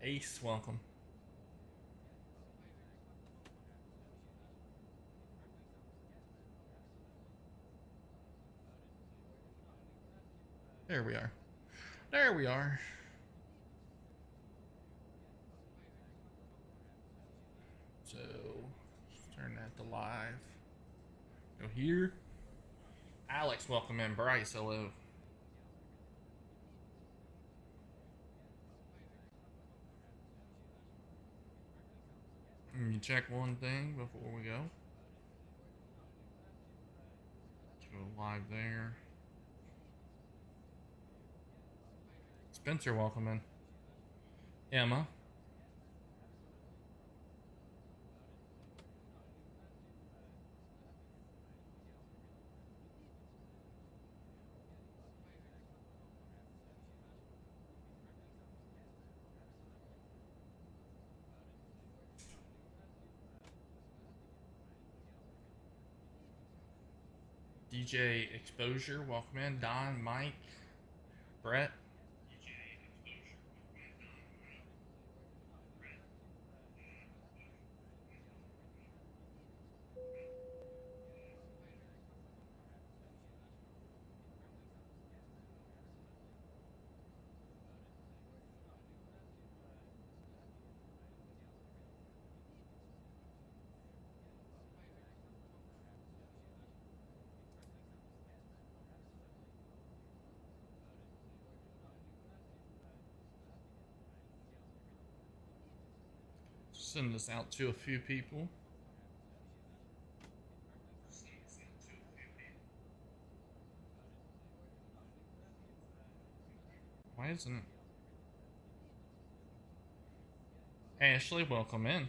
Ace, welcome. There we are. There we are. So, let's turn that to live. Go here. Alex, welcome in. Bryce, hello. Let me check one thing before we go. Let's go live there. Spencer, welcome in. Emma. DJ Exposure, welcome in. Don, Mike, Brett. Send this out to a few people. Why isn't it? Ashley, welcome in.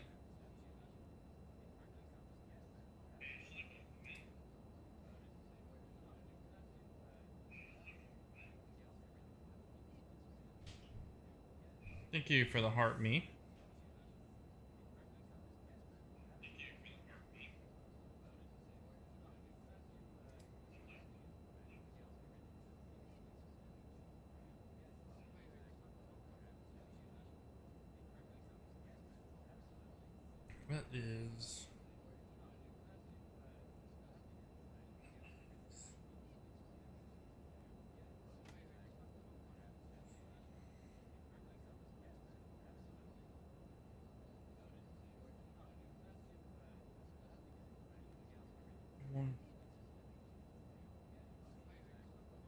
Thank you for the heart me. What is...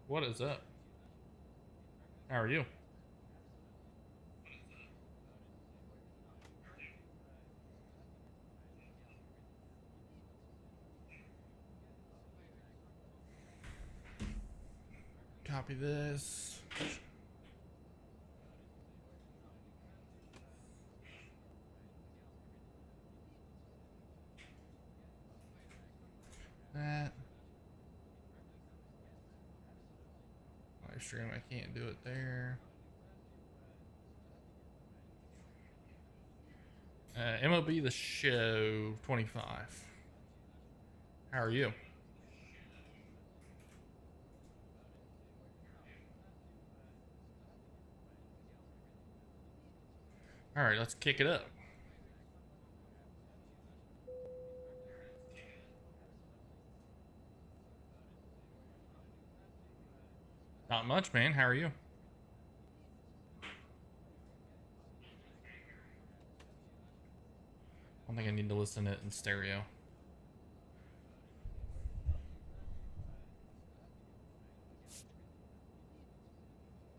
What is up? How are you? Copy this. That. Live stream, I can't do it there. MLB The Show 25. How are you? All right, let's kick it up. Not much, man. How are you? I think I need to listen to it in stereo.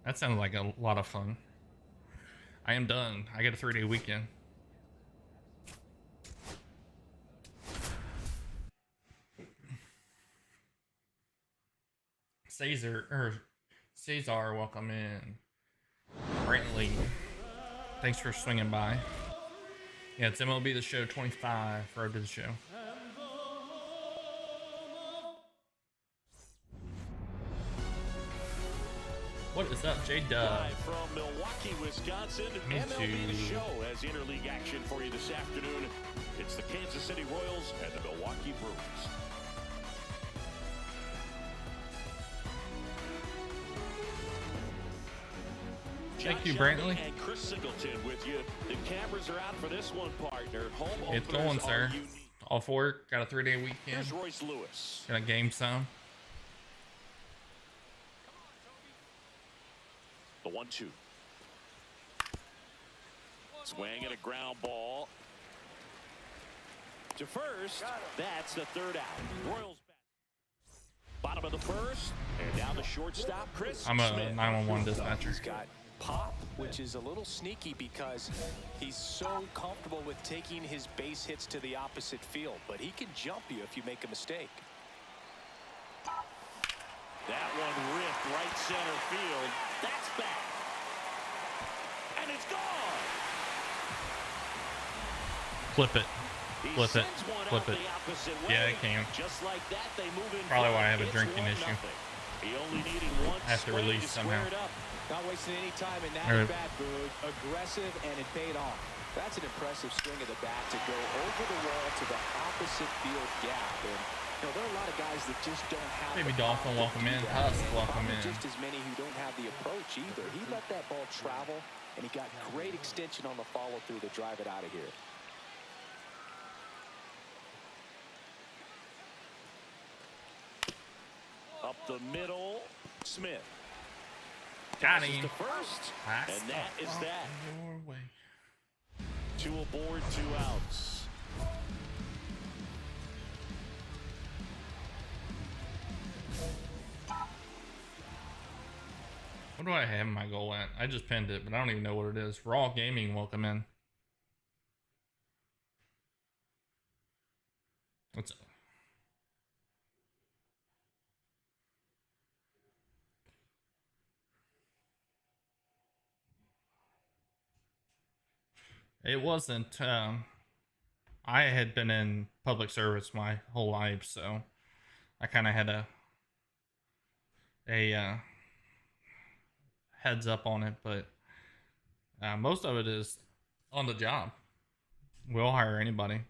That sounds like a lot of fun. I am done. I get a 3-day weekend. Cesar, welcome in. Brantley, thanks for swinging by. Yeah, it's MLB The Show 25, Road to the Show. What is up, J-Dub? From Milwaukee, Wisconsin, MLB The Show has interleague action for you this afternoon. It's the Kansas City Royals and the Milwaukee Brewers. Thank you, Brantley. And Chris Singleton with you. The cameras are out for this one, partner. Home It's going, sir. Off work. Got a 3-day weekend. Here's Royce Lewis. Got a game some. The 1-2. Swing and a ground ball to first. That's the third out. Royals bottom of the first, and down the shortstop, Chris I'm a Smith. 911 dispatcher. He's got pop, which is a little sneaky because he's so comfortable with taking his base hits to the opposite field, but he can jump you if you make a mistake. That one ripped right center field. That's back. And it's gone. Flip it. Flip it. Flip it. Yeah, it can. Just like that, they move in. Probably why I have a drinking issue. He only needing one I have to release somehow. Not wasting any time in that at bat, Boog. Aggressive, and it paid off. That's an impressive swing of the bat to go over the wall to the opposite field gap. And you know, there are a lot of guys that just don't have. Maybe Dolphin welcome in. Husk welcome in. Just as many who don't have the approach either. He let that ball travel, and he got great extension on the follow through to drive it out of here. Up the middle, Smith. Got him. The first, and that is that. Your way. 2 aboard, 2 outs. What do I have my goal at? I just pinned it, but I don't even know what it is. Raw Gaming, welcome in. What's up? It wasn't, I had been in public service my whole life, so I kind of had a heads up on it, but most of it is on the job. We'll hire anybody.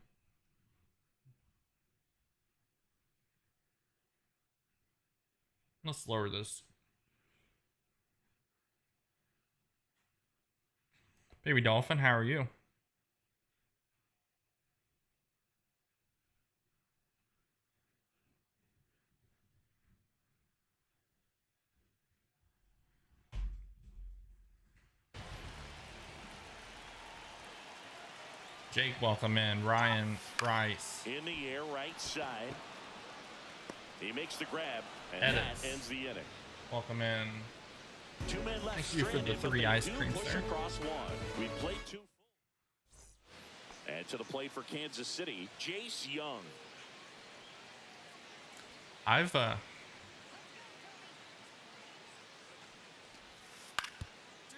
Let's lower this. Baby Dolphin, how are you? Jake, welcome in. Ryan Bryce. In the air, right side. He makes the grab, and Edits. that ends the inning. Welcome in. 2 men left. Thank you for the 3 ice creams, push sir. across 1. We played 2 full. And to the plate for Kansas City, Jace Young. I've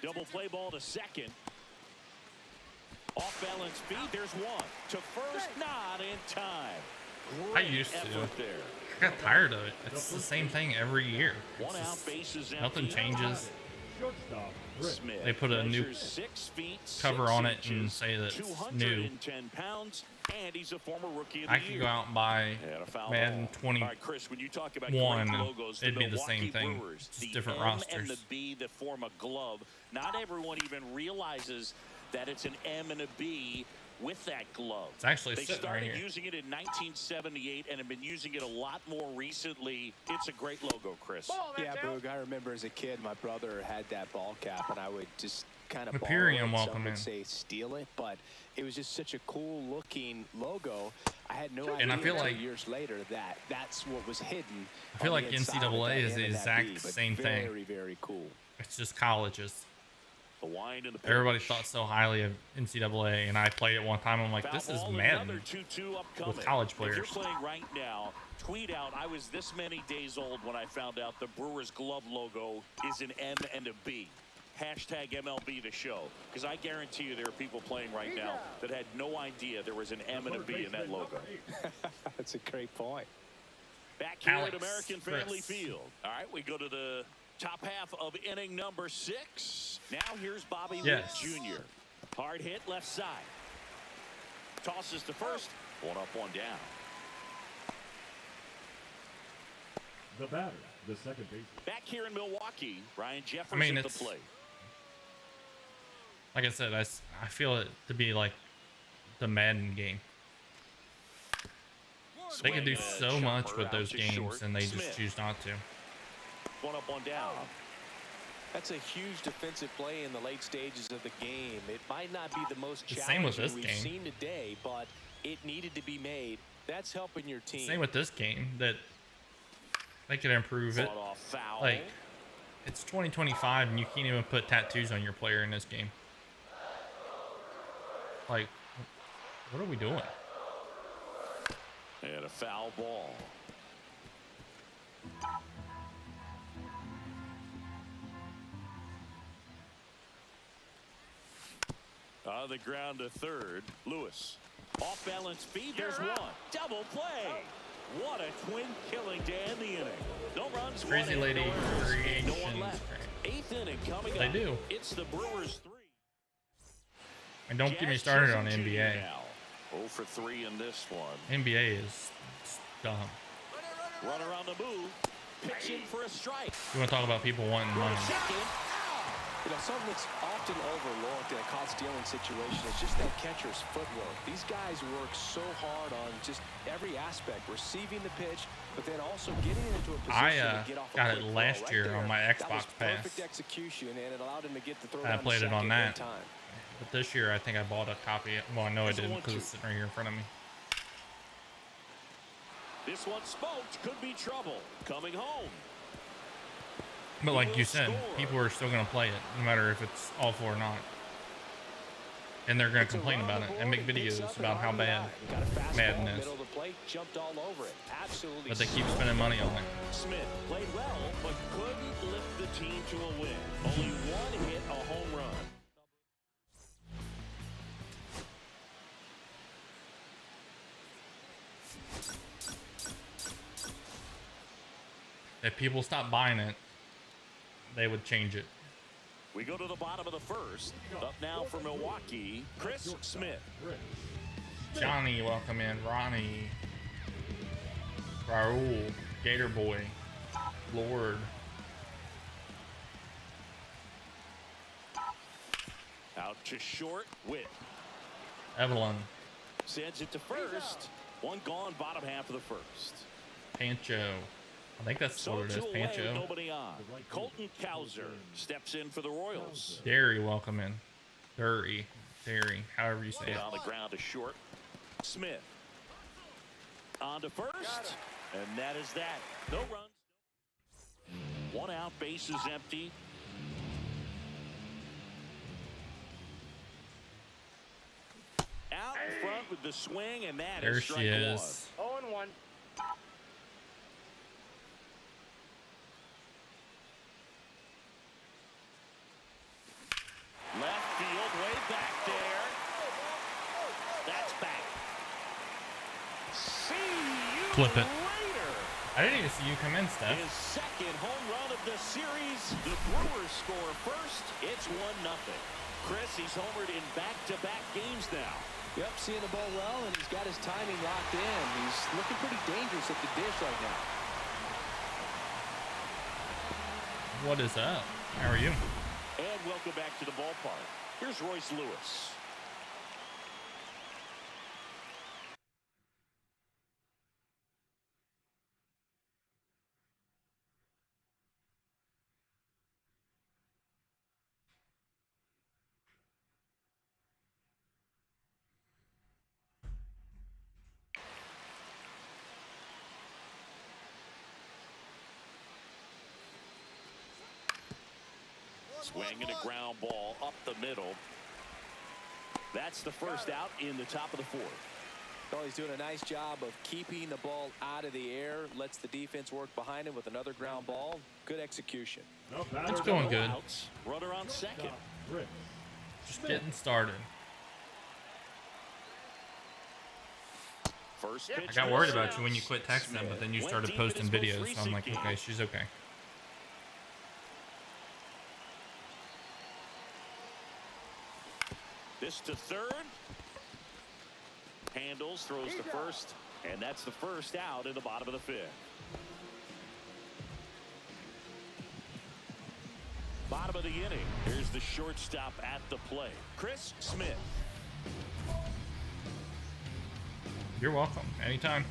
Double play ball to second. Off balance feed. There's 1 to first. Not in time. I used to. There. I got tired of it. It's the same thing every year. One out, bases Nothing empty. changes. Smith They put a new measures 6 feet, cover 6 on it and inches, say that it's 210 pounds, and he's a former rookie of the I could year. go out and buy And a foul Madden ball. 21. All right, Chris, when you talk about and great logos, it'd the be the Milwaukee same thing, Brewers, just the different M rosters. and the B that form a glove. Not everyone even realizes that it's an M and a B with that glove. It's actually They sitting right started here. using it in 1978 and have been using it a lot more recently. It's a great logo, Chris. Yeah, Boog, I remember as a kid, my brother had that ball cap, and I would just kind of Imperium, borrow it. welcome Some would in. say steal it, but it was just such a cool-looking logo. I had no And idea I feel until like- years later that that's what was hidden. I feel on like the inside of NCAA that is the end of that exact B, but same thing. Very, very cool. It's just colleges. The wind and the pitch. Everybody thought so highly of NCAA, and I played it one time. I'm like, Foul this is ball, Madden. another 2-2 upcoming. with college If you're players. playing right now, tweet out, I was this many days old when I found out the Brewers glove logo is an M and a B. Hashtag MLB The Show. Because I guarantee you there are people playing right now that had no idea there was an M and a B in that logo. That's a great point. Back here Alex, at American Family Chris. Field. All right, we go to the top half of inning number 6. Now here's Bobby Yes. Witt Jr. Hard hit left side. Tosses to first. 1 up, 1 down. The batter, the second baseman. Back here in Milwaukee, Ryan Jeffers I mean, at the it's plate. Like I said, I feel it to be like the Madden game. They can do so much with those games, and they just choose not to. One up, one down. That's a huge defensive play in the late stages of the game. It might not be the most Same with this challenging we've game. seen today, but it needed to be made. That's helping your team. Same with this game, that they could improve it. Like, it's 2025 and you can't even put tattoos on your player in this game. Like, what are we doing? And a foul ball. On the ground to third. Lewis. Off balance speed. There's one. Double play. What a twin killing to end the inning. No runs. Crazy Lady Creations. No one left. Eighth inning coming up. They do. It's the Brewers 3. And don't get me started on Jackson NBA. now. 0 for 3 in this one. NBA is dumb. Runner on the move. Pitching for a strike. You want to talk about people wanting money? You know, something that's often overlooked in a caught stealing situation is just that catcher's footwork. These guys work so hard on just every aspect, receiving the pitch, but then also getting into a position to get off a got quick it ball. last Right year there, on my that Xbox was Pass. perfect execution, and it allowed him to get the throw I down played to it on second that. in time. But this year, I think I bought a copy. Well, I know I did because it's sitting right here in front of me. This one smoked. Could be trouble. Coming home. But like you said, people are still going to play it, no matter if it's awful or not. And they're going to complain about it and make videos about how bad Madden is. But they keep spending money on it. Smith played well, but couldn't lift the team to a win. Only one hit, a home run. If people stop buying it, they would change it. We go to the bottom of the first. Up now for Milwaukee, Chris Smith. Johnny, welcome in. Ronnie. Raul. Gator Boy. Lord. Out to short. Witt. Evelyn. Sends it to first. One gone, bottom half of the first. Pancho. I think that's what it is, Pancho. Nobody on. Colton Cowser steps in for the Royals. Derry, welcome in. Derry, however you say it. On the ground to short. Smith. On to first. And that is that. No runs. One out, bases empty. Out in front with the swing, and that is strike one. There she is. 0-1. Left field, way back there. That's back. See you Flip it. later. I didn't even see you come in, Steph. His second home run of the series. The Brewers score first. It's 1-0. Chris, he's homered in back-to-back games now. Yep, seeing the ball well, and he's got his timing locked in. He's looking pretty dangerous at the dish right now. What is up? How are you? And welcome back to the ballpark. Here's Royce Lewis. Swinging a ground ball up the middle. That's the first out in the top of the fourth. Well, he's doing a nice job of keeping the ball out of the air. Lets the defense work behind him with another ground ball. Good execution. It's going good. Outs. Runner on second. Just getting started. First pitch. I got worried about you when you quit texting them, but then you started posting videos, so I'm like, okay, she's okay. This to third. Handles, throws to first, and that's the first out in the bottom of the fifth. Bottom of of the inning. Here's the shortstop at the plate, Chris Smith. You're welcome. Anytime.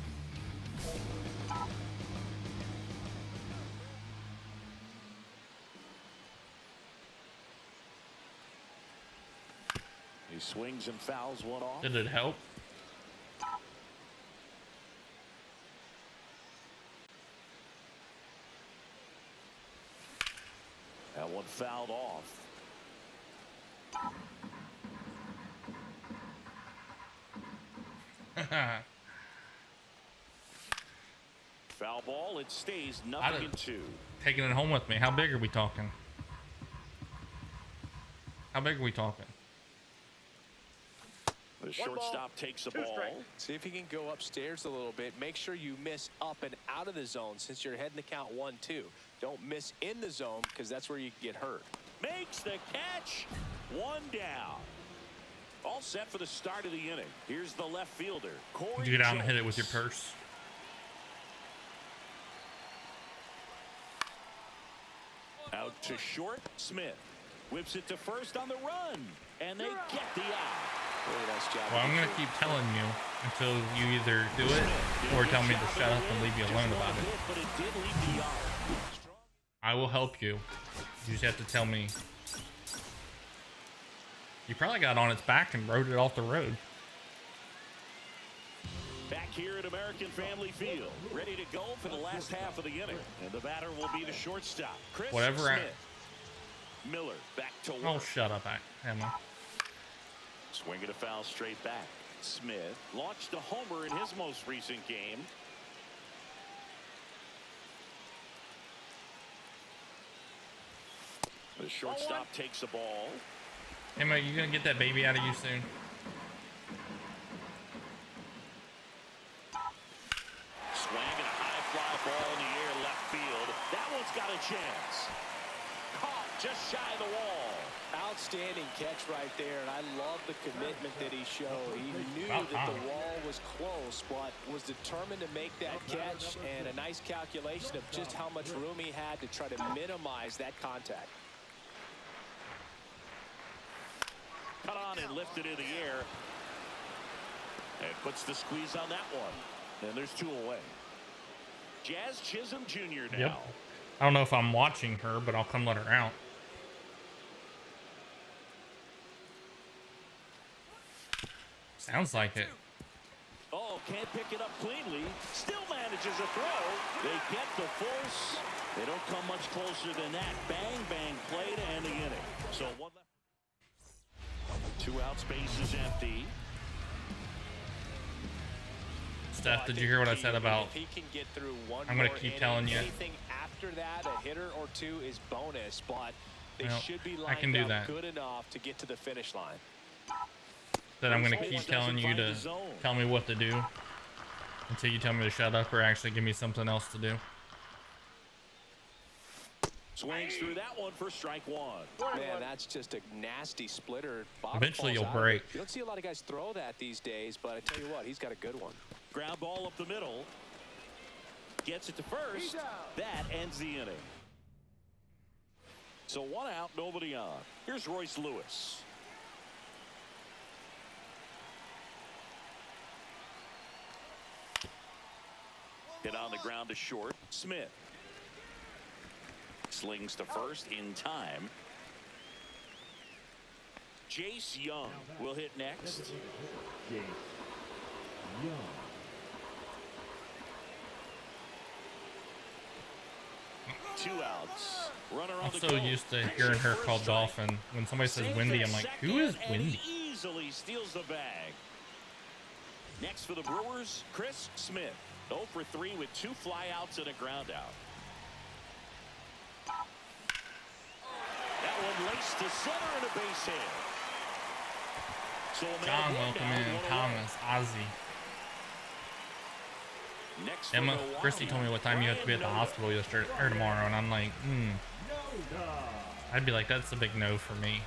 He swings and fouls one off. Did it help? That one fouled off. Foul ball. It stays 0-2. Taking it home with me. How big are we talking? How big are we talking? The shortstop takes the ball. See if he can go upstairs a little bit. Make sure you miss up and out of the zone since you're heading the count 1-2. Don't miss in the zone because that's where you get hurt. Makes the catch. One down. All set for the start of the inning. Here's the left fielder, Corey Did you get out and Jones. hit it with your purse? Out to short. Smith whips it to first on the run, and they get the out. Really nice job. Well, I'm going to keep telling you until you either do it or tell me to shut up and leave you alone about it. But it did leave the yard. I will help you. You just have to tell me. You probably got on its back and rode it off the road. Back here at American Family Field, ready to go for the last half of the inning. And the batter will be the shortstop, Chris Smith. Miller back to work. Oh, shut up, Emma. Swing and a foul straight back. Smith launched a homer in his most recent game. The shortstop takes the ball. Emma, you gonna get that baby out of you soon? Swing and a high fly ball in the air left field. That one's got a chance. Caught just shy of the wall. Outstanding catch right there, and I love the commitment that he showed. He knew that the wall was close, but was determined to make that catch, and a nice calculation of just how much room he had to try to minimize that contact. Cut on and lifted in the air. And puts the squeeze on that one. And there's two away. Jazz Chisholm Jr. now. Yep. I don't know if I'm watching her, but I'll come let her out. Sounds like it. Oh, can't pick it up cleanly. Still manages a throw. They get the force. They don't come much closer than that. Bang, bang play to end the inning. So one left. Two out, space is empty. Steph, did you hear what I said about? If he can get through one I'm gonna more keep inning, telling you. Anything after that, a hitter or two is bonus, but they Well, should be I can lined do up that. good enough to get to the finish line. That I'm gonna keep telling you to tell me what to do until you tell me to shut up or actually give me something else to do. Swings through that one for strike one. Man, that's just a nasty splitter. Eventually you'll Falls out. break. You don't see a lot of guys throw that these days, but I tell you what, he's got a good one. Ground ball up the middle. Gets it to first. That ends the inning. So one out, nobody on. Here's Royce Lewis. Hit on the ground to short. Smith. Slings to first in time. Jace Young will hit next. Two outs. Runner on I'm the so go. used to hearing her called Dolphin. When somebody says Safe Windy, at I'm like, second, who is and Windy? he easily steals the bag. Next for the Brewers, Chris Smith. 0 for 3 with 2 flyouts and a ground out. That one laced to center and a base hit. So a man John, one welcome down, in. 1 away. Thomas, Ozzy. Next for Emma, Milwaukee, Christy told me what time you have to be at the Brian hospital yesterday or tomorrow, and I'm like, I'd be like, that's a big no for me.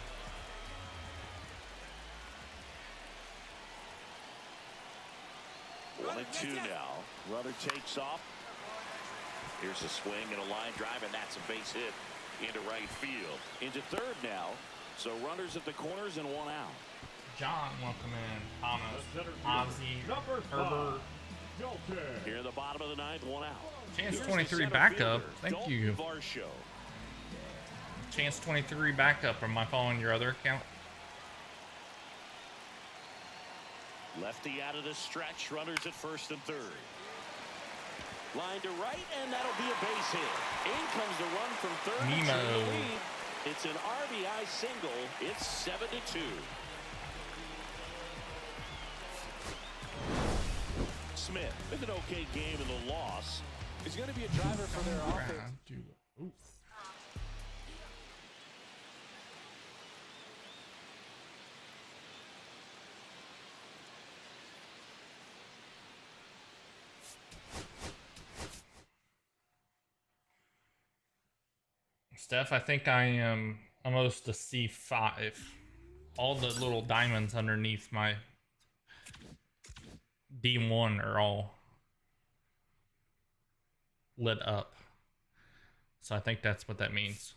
Noda. 1-2 now. Runner takes off. Here's a swing and a line drive, and that's a base hit. into right field. Into third now. So runners at the corners and one out. John, welcome in. Thomas, Ozzy, Herbert. Here in the bottom of the ninth, one out. Chance Here's 23 the backup. fielder, Thank Dalton you. Varsho. Chance 23 backup. Am I following your other account? Lefty out of the stretch. Runners at first and third. Line to right, and that'll be a base hit. In comes the run from third. Nemo. It's an RBI single. It's 7-2. Smith with an okay game in the loss. He's going to be a driver for their offense. Ooh. Steph, I think I am almost a C5. All the little diamonds underneath my D1 are all lit up. So I think that's what that means.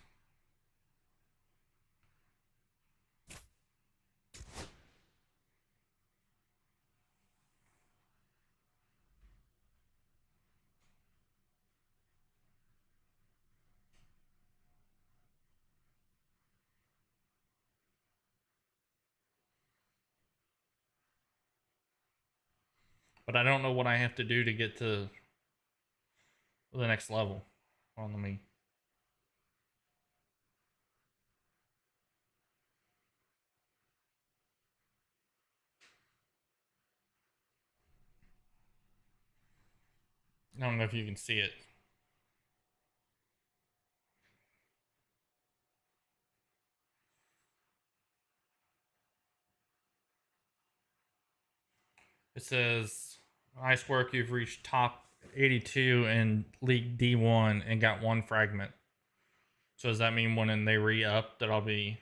But I don't know what I have to do to get to the next level. Well, let me. I don't know if you can see it. It says, nice work, you've reached top 82 in League D1 and got one fragment. So does that mean when they re-up that I'll be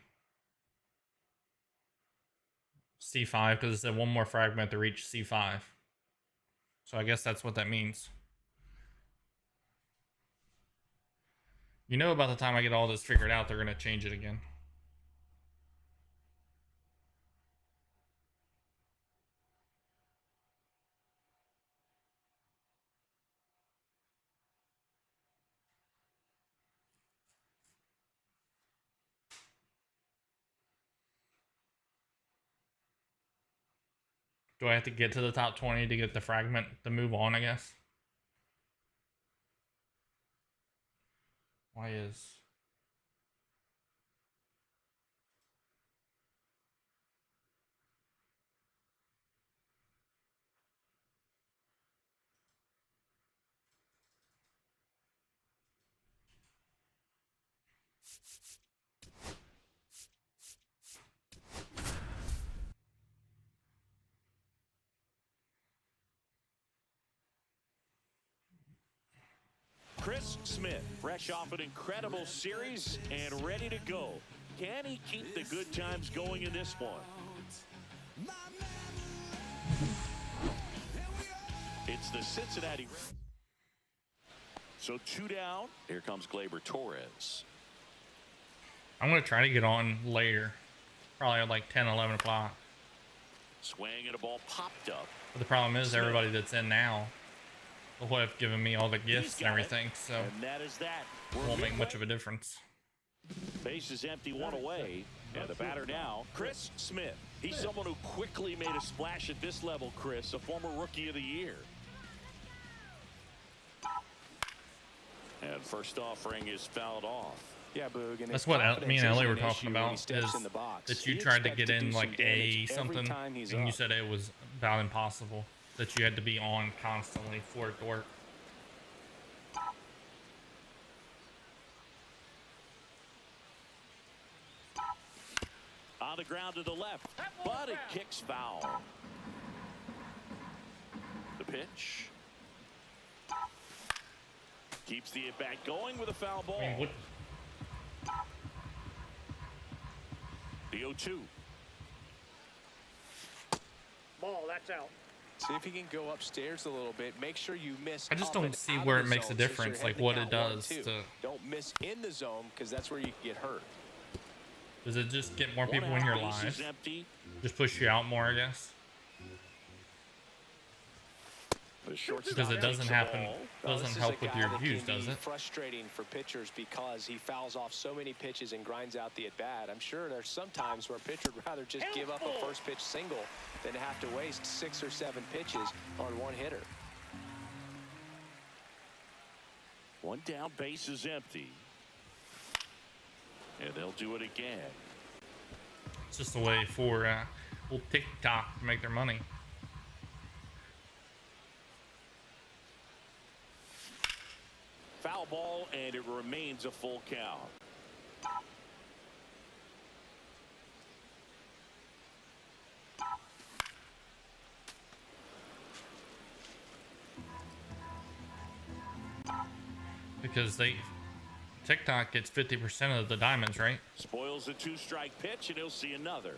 C5? Because it said one more fragment to reach C5. So I guess that's what that means. You know, about the time I get all this figured out, they're going to change it again. Do I have to get to the top 20 to get the fragment to move on, I guess? Why is... Chris Smith, fresh off an incredible series and ready to go. Can he keep the good times going in this one? It's the Cincinnati. So 2 down. Here comes Gleyber Torres. I'm going to try to get on later. Probably at like 10, 11 o'clock. Swing and a ball popped up. But the problem is everybody that's in now will have given me all the gifts and everything, so and that is that. It won't make much of a difference. Base is empty, one away. And the batter now, Chris Smith. He's someone who quickly made a splash at this level, Chris, a former Rookie of the Year. And first offering is fouled off. Yeah, Boog, and that's what me and Ellie were talking about, is that you tried to get in like A something, and you said it was about impossible, that you had to be on constantly for it to work. On the ground to the left, but it kicks foul. The pitch. Keeps the at-bat going with a foul ball. I mean, what? The 0-2. Ball, that's out. See if he can go upstairs a little bit. Make sure you miss. I just up don't and see out of where the it makes a zone, since difference, you're like heading what to it count 1, does 2. to. Don't miss in the zone, because that's where you can get hurt. Does it just get more One people when out, you're base live? is empty. Just push you out more, I guess. The shortstop Because it doesn't takes the happen, ball. Well, this doesn't is help a with guy your that views, can does be it? frustrating for pitchers because he fouls off so many pitches and grinds out the at-bat. I'm sure there's some times where a pitcher would rather just give up a first pitch single than have to waste 6 or 7 pitches on one hitter. One down, base is empty. And they'll do it again. It's just a way for old TikTok to make their money. Foul ball, and it remains a full count. Because TikTok gets 50% of the diamonds, right? Spoils a 2-strike pitch, and he'll see another.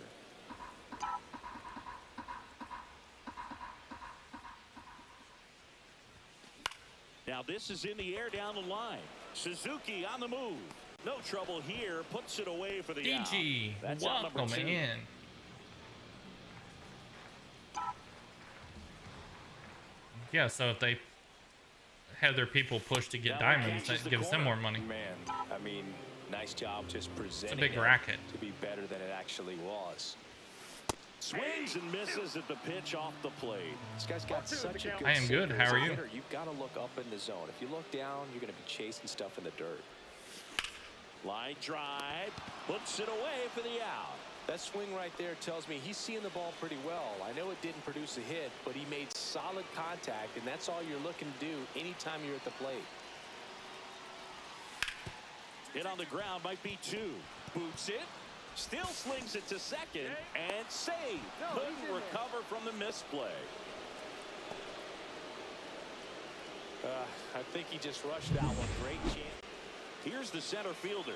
Now this is in the air down the line. Suzuki on the move. No trouble here. Puts it away for the DG, out. That's out number welcome 2. in. Yeah, so if they have their people push to get diamonds, that gives them more money. Man, I mean, nice job just presenting It's a big it racket. to be better than it actually was. Swings and misses at the pitch off the plate. This guy's got such a good I am good. sinker. How are As a you? hitter, you've got to look up in the zone. If you look down, you're going to be chasing stuff in the dirt. Line drive. Puts it away for the out. That swing right there tells me he's seeing the ball pretty well. I know it didn't produce a hit, but he made solid contact, and that's all you're looking to do anytime you're at the plate. Hit on the ground might be 2. Boots it. Still slings it to second and save. Couldn't recover from the misplay. I think he just rushed that one. Great chance. Here's the center fielder.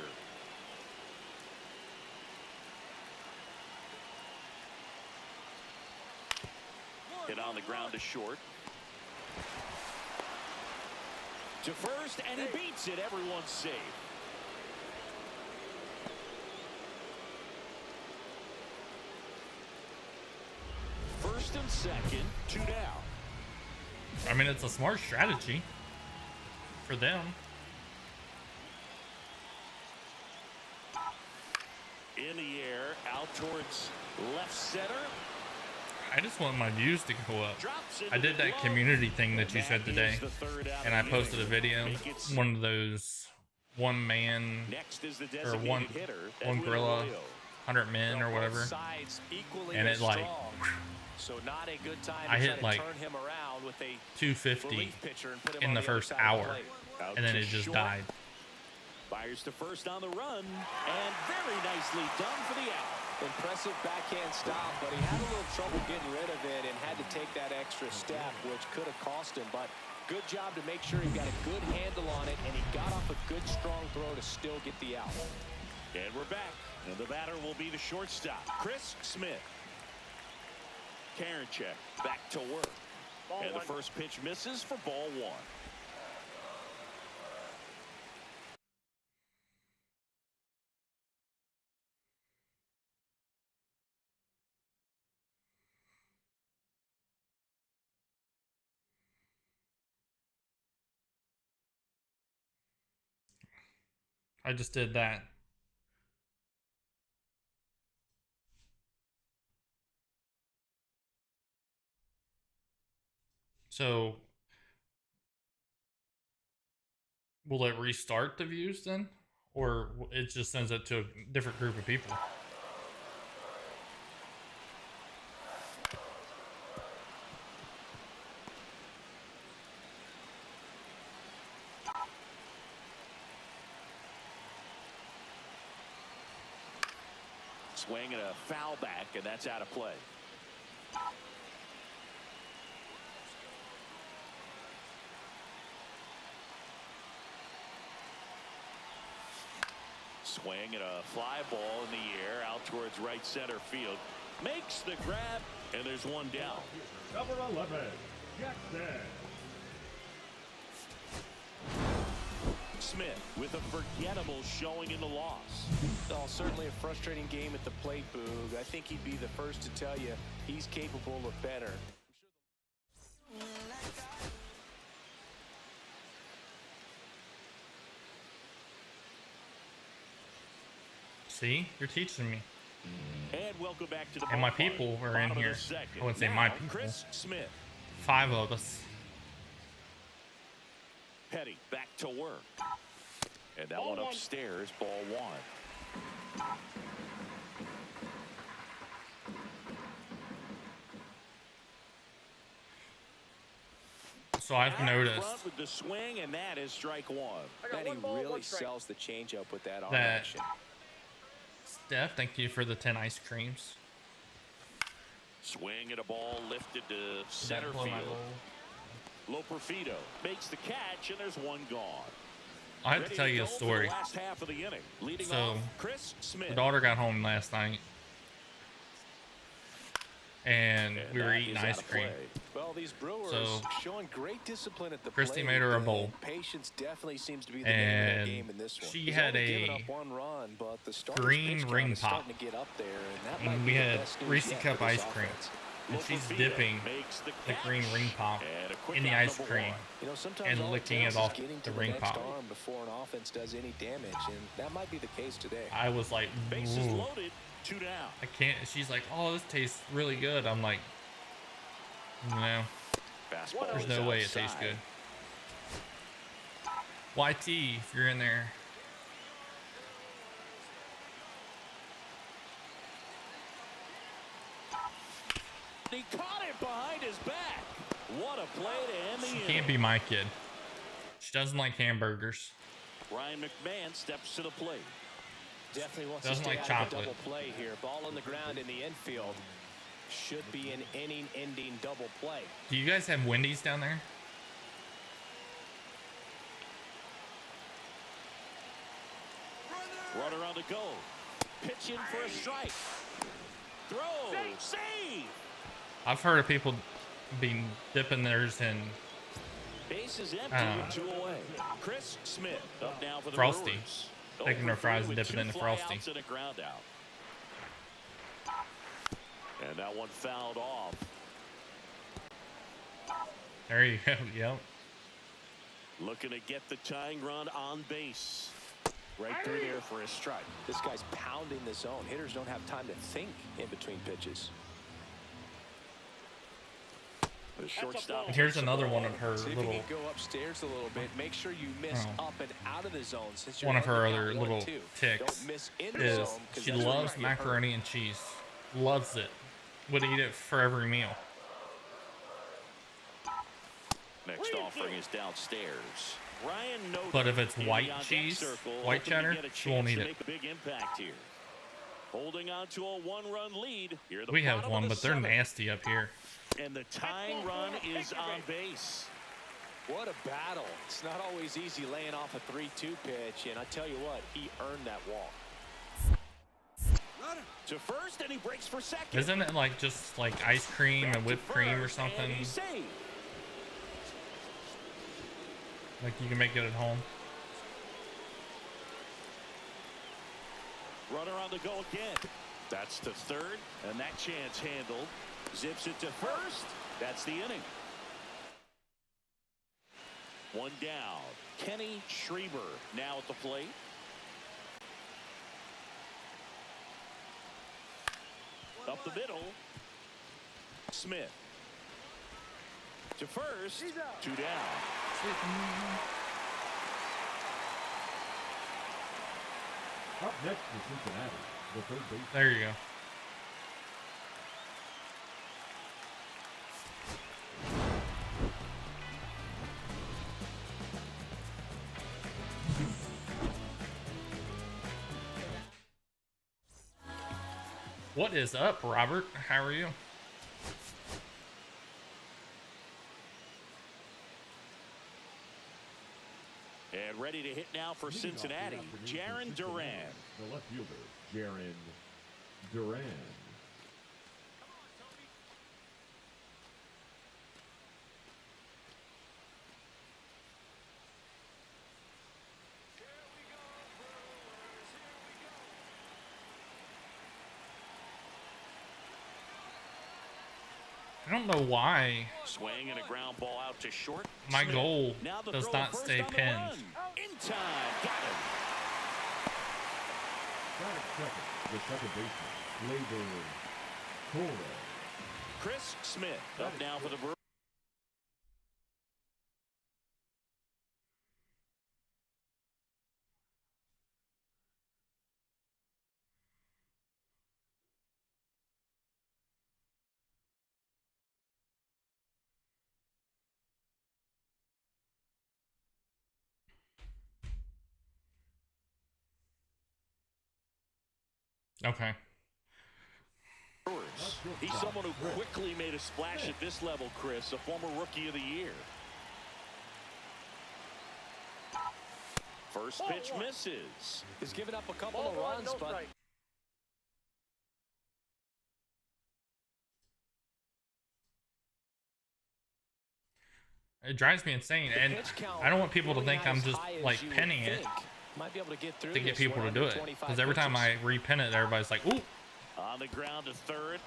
Hit on the ground to short. To first, and he beats it. Everyone's safe. First and second, 2 down. I mean, it's a smart strategy for them. In the air, out towards left center. I just want my views to go up. Drops I did that community thing that you said today, and I posted a video. One of those one man Next is the or one gorilla, 100 men or whatever, and it like So not a good time I to hit try to like turn him around with a 250 relief pitcher and put him in on the other first side of the hour, plate. Out and then to it just short. died. Fires to first on the run, and very nicely done for the out. Impressive backhand stop, but he had a little trouble getting rid of it and had to take that extra step, which could have cost him. But good job to make sure he got a good handle on it, and he got off a good, strong throw to still get the out. And we're back, and the batter will be the shortstop, Chris Smith. Karinchak back to work. And the first pitch misses for ball 1. I just did that. So will it restart the views then? Or it just sends it to a different group of people? Swing and a foul back, and that's out of play. Swing and a fly ball in the air out towards right center field. Makes the grab And there's one down. Number 11, Jackson. Smith with a forgettable showing in the loss. Oh, certainly a frustrating game at the plate, Boog. I think he'd be the first to tell you he's capable of better. See, you're teaching me. And welcome back to the And my ballpark. people are in Bottom of the here. second. I wouldn't say Now, my people. Chris Smith. 5 of us. Petty back to work. And that one upstairs, ball one. So I've noticed Front with the swing, and that is strike one. And he really sells the changeup with that arm that action. Steph, thank you for the 10 ice creams. Swing at a ball lifted to Did center that blow my field. goal? Loperfido makes the catch, and there's one gone. I have to tell you a story. Last half of the inning. Leading So, off, Chris Smith. The daughter got home last night, and we were that eating is ice out of cream. play. Well, these Brewers So, showing great discipline at the Christy plate. made her a and bowl. Patience definitely seems to be the name of And the game in this one. she He's had only given a up one run, but the starter's green pitch count ring is pop. starting to get up there, and that And might we be the had best news Reese yet Cup for this ice cream. offense. And she's Loperfido dipping makes the the catch. green ring pop And a quick in the out ice number cream one. You know, sometimes and all licking takes it is off getting to the the ring next pop. arm before an offense does any damage, and that might be the case today. I was like, Bases ooh, loaded, 2 down. I can't. She's like, oh, this tastes really good. I'm like, no, Fastball there's is no way it outside. tastes good. YT, if you're in there. He caught it behind his back. What a play to end the She inning. can't be my kid. She doesn't like hamburgers. Ryan McMahon steps to the plate. Definitely wants Doesn't to stay like out of the chocolate. double play here. Ball on the ground in the infield. Should be an inning-ending double play. Do you guys have Wendy's down there? Runner on the go. Pitching for a strike. Throw. Save. I've heard of people being dipping theirs in Base is empty with 2 away. Chris Smith up now for the Frosty. Brewers. Taking their fries and with dipping it 2 in the Frosty. flyouts and a ground out. And that one fouled off. There you go. Yep. Looking to get the tying run on base. Right through there for a strike. This guy's pounding the zone. Hitters don't have time to think in between pitches. The shortstop. And here's another one of her See if little you can go upstairs a little bit. Make sure you miss Oh. up and out of the zone. Since you're one of her only other down little 1-2. ticks Don't miss in the is zone, 'cause she that's where you loves get hurt. macaroni and cheese. Loves it. Would eat it for every meal. Next offering is downstairs. Ryan noted But if it's in the white on-deck cheese, circle, white hoping to cheddar, get a she won't chance eat to it. make a big impact here. Holding on to a 1-run lead. Here at the We have bottom one, of the but they're 7th. nasty up here. And the tying run is on base. What a battle. It's not always easy laying off a 3-2 pitch, and I tell you what, he earned that walk. To first, and he breaks for second. Isn't it like just like ice cream Back and to whipped cream or first, and something? he's saved. Like you can make it at home? Runner on the go again. That's to third, and that chance handled. Zips it to first. That's the inning. 1 down. Kenny Schreiber now at the plate. Up the middle. Smith. To first. 2 down. Up next is Cincinnati, the third base. There you go. What is up, Robert? How are you? And ready to hit now for Cincinnati. Jaron Duran. The left fielder, Jaron Duran. I don't know why Swing and a ground ball out to short. my Smith. goal Now the does throw not first stay on the pinned. run. In time. Got him. Batting second, the second baseman, labor Torres. Chris Smith up now for the Brewers. Okay. He's someone who quickly made a splash at this level, Chris, a former Rookie of the Year. First pitch misses. He's given up a couple of runs, but It drives me insane, and I don't want people to think I'm just like pinning it might be able to get through to get this people to one do under it. 25 Because every time pitches. I repin it, everybody's like, "Ooh!" On the ground to third.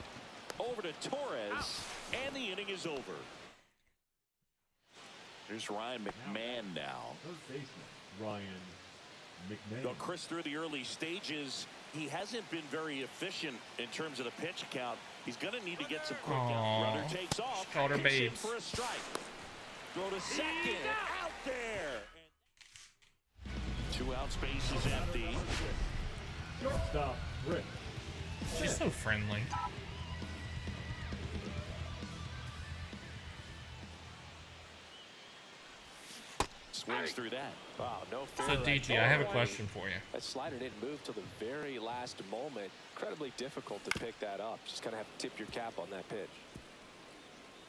Over to Torres. And the inning is over. Here's Ryan McMahon now. First baseman, Ryan McMahon. Well, Chris, through the early stages, he hasn't been very efficient in terms of the pitch count. He's going to need to get some quick Aw, Runner takes off. shoulder Kicks in babes. for a strike. Throw to second. Out there. 2 out, space is empty. Shortstop, Rick. She's so friendly. Swings through that. Wow, no fair So right DG, I there. have a question for you. That slider didn't move till the very last moment. Incredibly difficult to pick that up. Just kind of have to tip your cap on that pitch.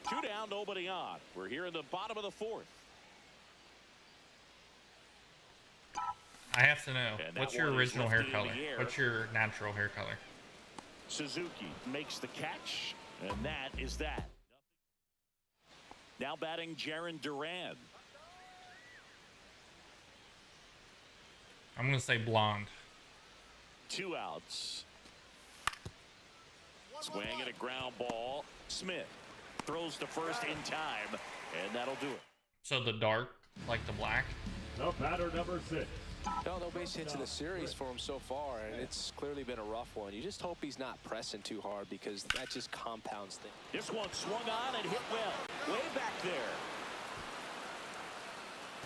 2 down, nobody on. We're here in the bottom of the 4th. I have to know, And that what's your one is original hair lifted in color? the air. What's your natural hair color? Suzuki makes the catch, and that is that. Now batting Jarren Duran. I'm gonna say blonde. 2 outs. Swing and a ground ball. Smith throws to first in time, and that'll do it. So the dark, like the black. The batter number 6. No base hits in the series for him so far, and it's clearly been a rough one. You just hope he's not pressing too hard because that just compounds things. This one swung on and hit well. Way back there.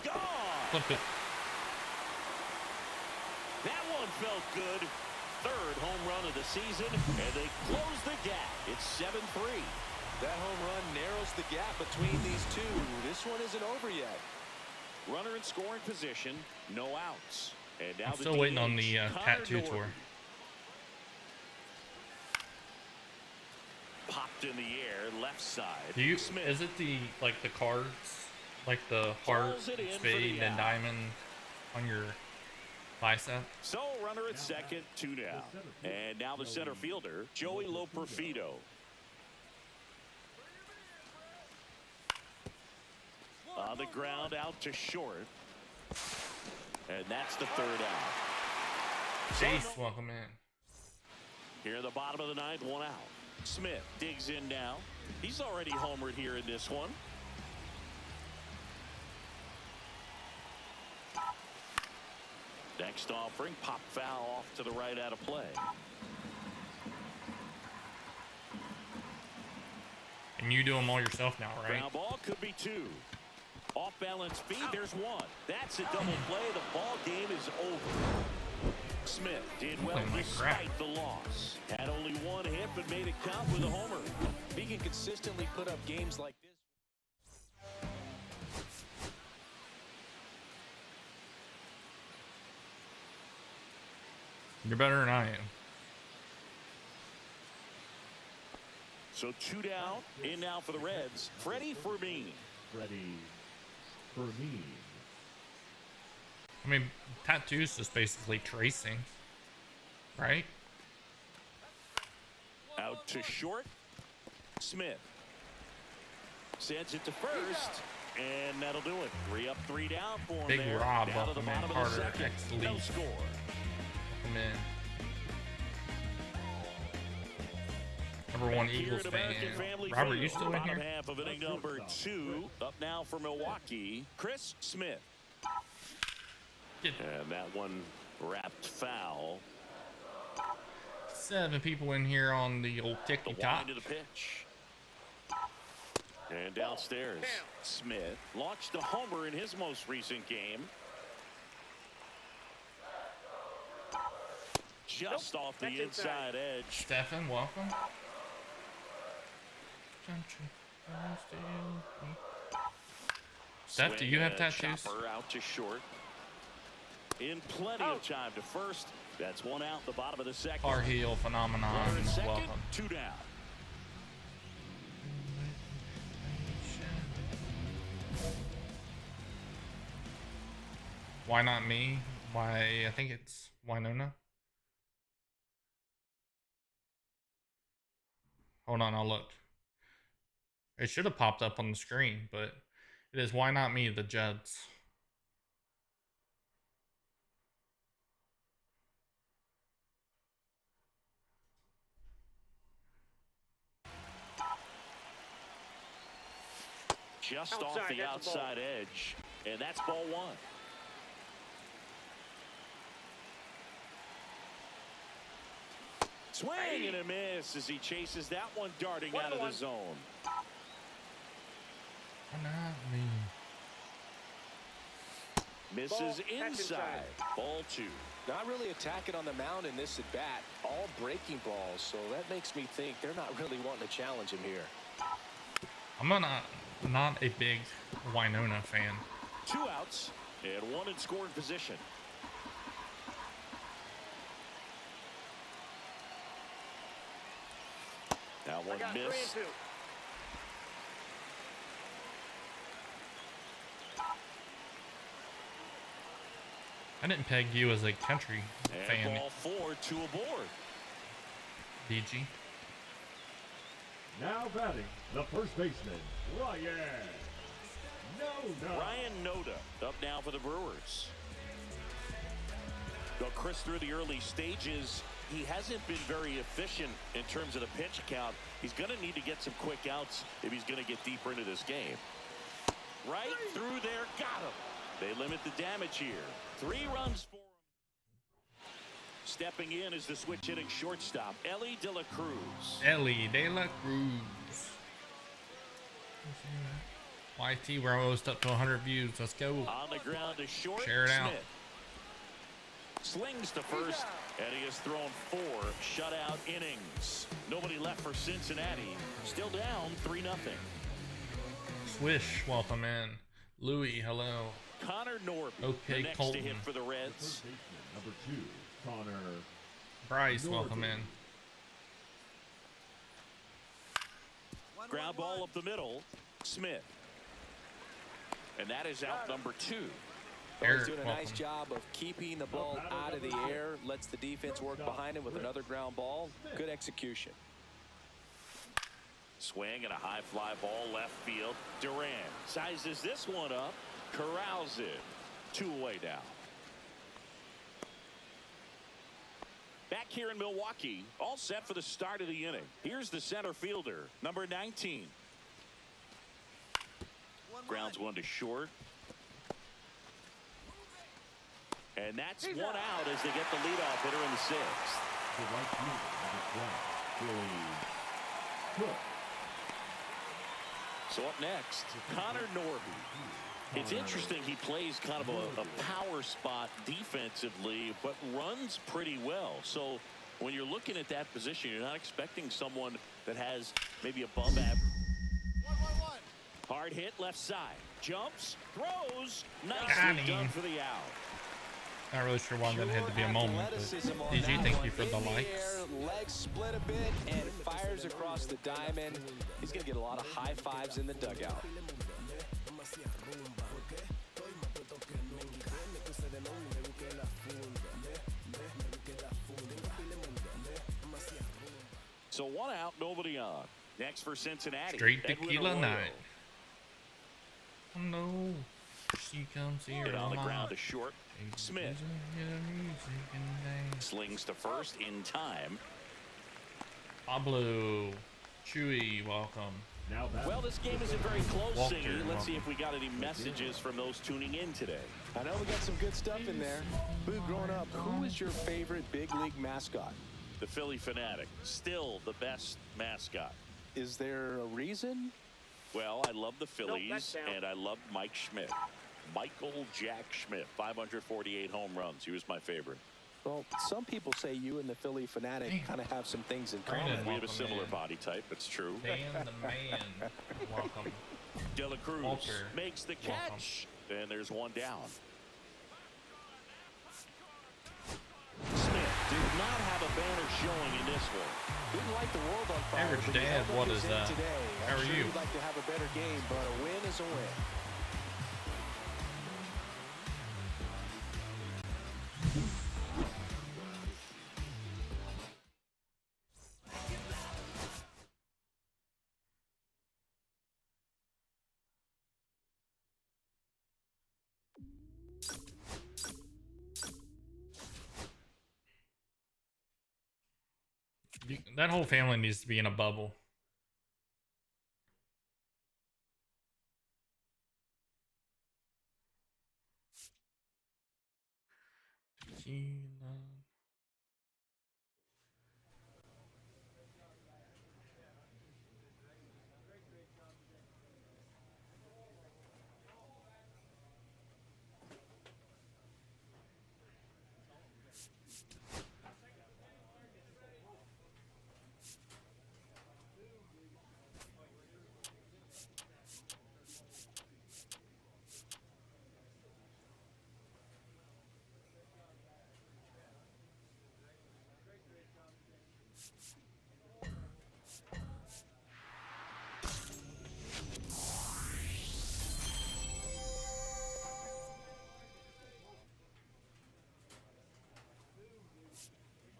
Gone. Flip it. That one felt good. 3rd home run of the season, and they close the gap. It's 7-3. That home run narrows the gap between these two. This one isn't over yet. Runner in scoring position, no outs. And now I'm still waiting on the tattoo tour. Popped in the air, left side. Do you? Smith. Is it the like the cards, like the heart, Pulls it in for spade, the and out. diamond on your bicep? So runner at second, 2 down. And now the center fielder, Joey Loperfido. On the ground out to short. And that's the 3rd out. Chase, welcome in. Here in the bottom of the 9th, 1 out. Smith digs in now. He's already homered here in this one. Next offering, pop foul off to the right out of play. And you do them all yourself now, right? Ground ball could be 2. Off balance feed, there's 1. That's a double play. The ball game is over. Smith did well Holy crap. despite the loss. Had only 1 hit but made it count with a homer. If he can consistently put up games like this. You're better than I am. So 2 down, in now for the Reds, Freddie Fermin. Freddie Fermin. I mean, tattoos is basically tracing, right? Out to short. Smith sends it to first, and that'll do it. 3 up, 3 down for him. Big there. Rob, Down to the welcome in. bottom of the Carter, 2nd. ex-Leaf. No score. Come in. Number one Eagles fan. Robert, you still in here? Half of inning number 2. Up now for Milwaukee, Chris Smith. And that one wrapped foul. 7 people in here on the old ticky-tock. To the pitch. And downstairs, Smith launched a homer in his most recent game. Just off the inside edge. Stefan, welcome. Steph, do you have tattoos? Out to short. In plenty of time to first. That's one out, the bottom of the second. Our heel phenomenon. Welcome. 2 down. Why not me? Why? I think it's Winona. Hold on, I'll look. It should have popped up on the screen, but it is Why Not Me, the Jeds. Just off the outside edge, and that's ball 1. Swing and a miss as he chases that one darting out of the zone. Not me. Misses inside. Ball 2. Not really attacking on the mound in this at bat. All breaking balls, so that makes me think they're not really wanting to challenge him here. I'm not a big Winona fan. 2 outs and 1 in scoring position. That one missed. I didn't peg you as a country fan. And ball 4, 2 aboard. DG. Now batting, the first baseman, Ryan Noda. Ryan Noda up now for the Brewers. Well, Chris, through the early stages, he hasn't been very efficient in terms of the pitch count. He's going to need to get some quick outs if he's going to get deeper into this game. Right through there, got him. They limit the damage here. 3 runs for him. Stepping in is the switch hitting shortstop, Ellie De La Cruz. Ellie De La Cruz. YT, we're almost up to 100 views. Let's go. On the ground to short. Share it out. Slings to first, and he has thrown 4 shutout innings. Nobody left for Cincinnati. Still down 3-0. Swish, welcome in. Louis, hello. Connor Norby, okay, next Colton. to hit for the Reds. Number 2, Connor. Bryce, welcome in. Ground ball up the middle, Smith. And that is out number 2. He's doing a nice job of keeping the ball out of the air. Lets the defense work behind him with another ground ball. Good execution. Swing and a high fly ball left field. Duran sizes this one up. Corrals it. 2 away now. Back here in Milwaukee, all set for the start of the inning. Here's the center fielder, number 19. Grounds one to short. And that's 1 out as they get the leadoff hitter in the 6th. The right fielder, number 12, Billy Cook. So up next, Connor Norby. It's interesting, he plays kind of a power spot defensively, but runs pretty well. So when you're looking at that position, you're not expecting someone that has maybe above average. 1-1-1. Hard hit left side. Jumps, throws, nicely done for the out. Not really sure why that had to be a moment, but DG, thank you for the likes. Legs split a bit and fires across the diamond. He's going to get a lot of high fives in the dugout. So 1 out, nobody on. Next for Cincinnati. Straight tequila night. Oh no. She comes here. And on the ground to short. Smith slings to first in time. Pablo. Chewy, welcome. Now that Well, this game isn't very close, Walter, Siggy. Let's see welcome. if we got any messages from those tuning in today. I know we got some good stuff in there. Boo, growing up, who was your favorite big league mascot? The Philly Fanatic, still the best mascot. Is there a reason? Well, I love the Phillies, and I love Mike Schmidt. Michael Jack Schmidt, 548 home runs. He was my favorite. Well, some people say you and the Philly Fanatic kind of have some things in Brandon, common. We have a welcome similar in. body type. It's true. Dan the man, welcome. De La Cruz Walter, makes the catch. And there's one down. Smith did not have a banner showing in this one. Didn't like the world on fire. Average but he Dad, held up what his is end that? Today. How I'm are sure you? He'd like to have a better game, but a win is a win. That whole family needs to be in a bubble. Tequila.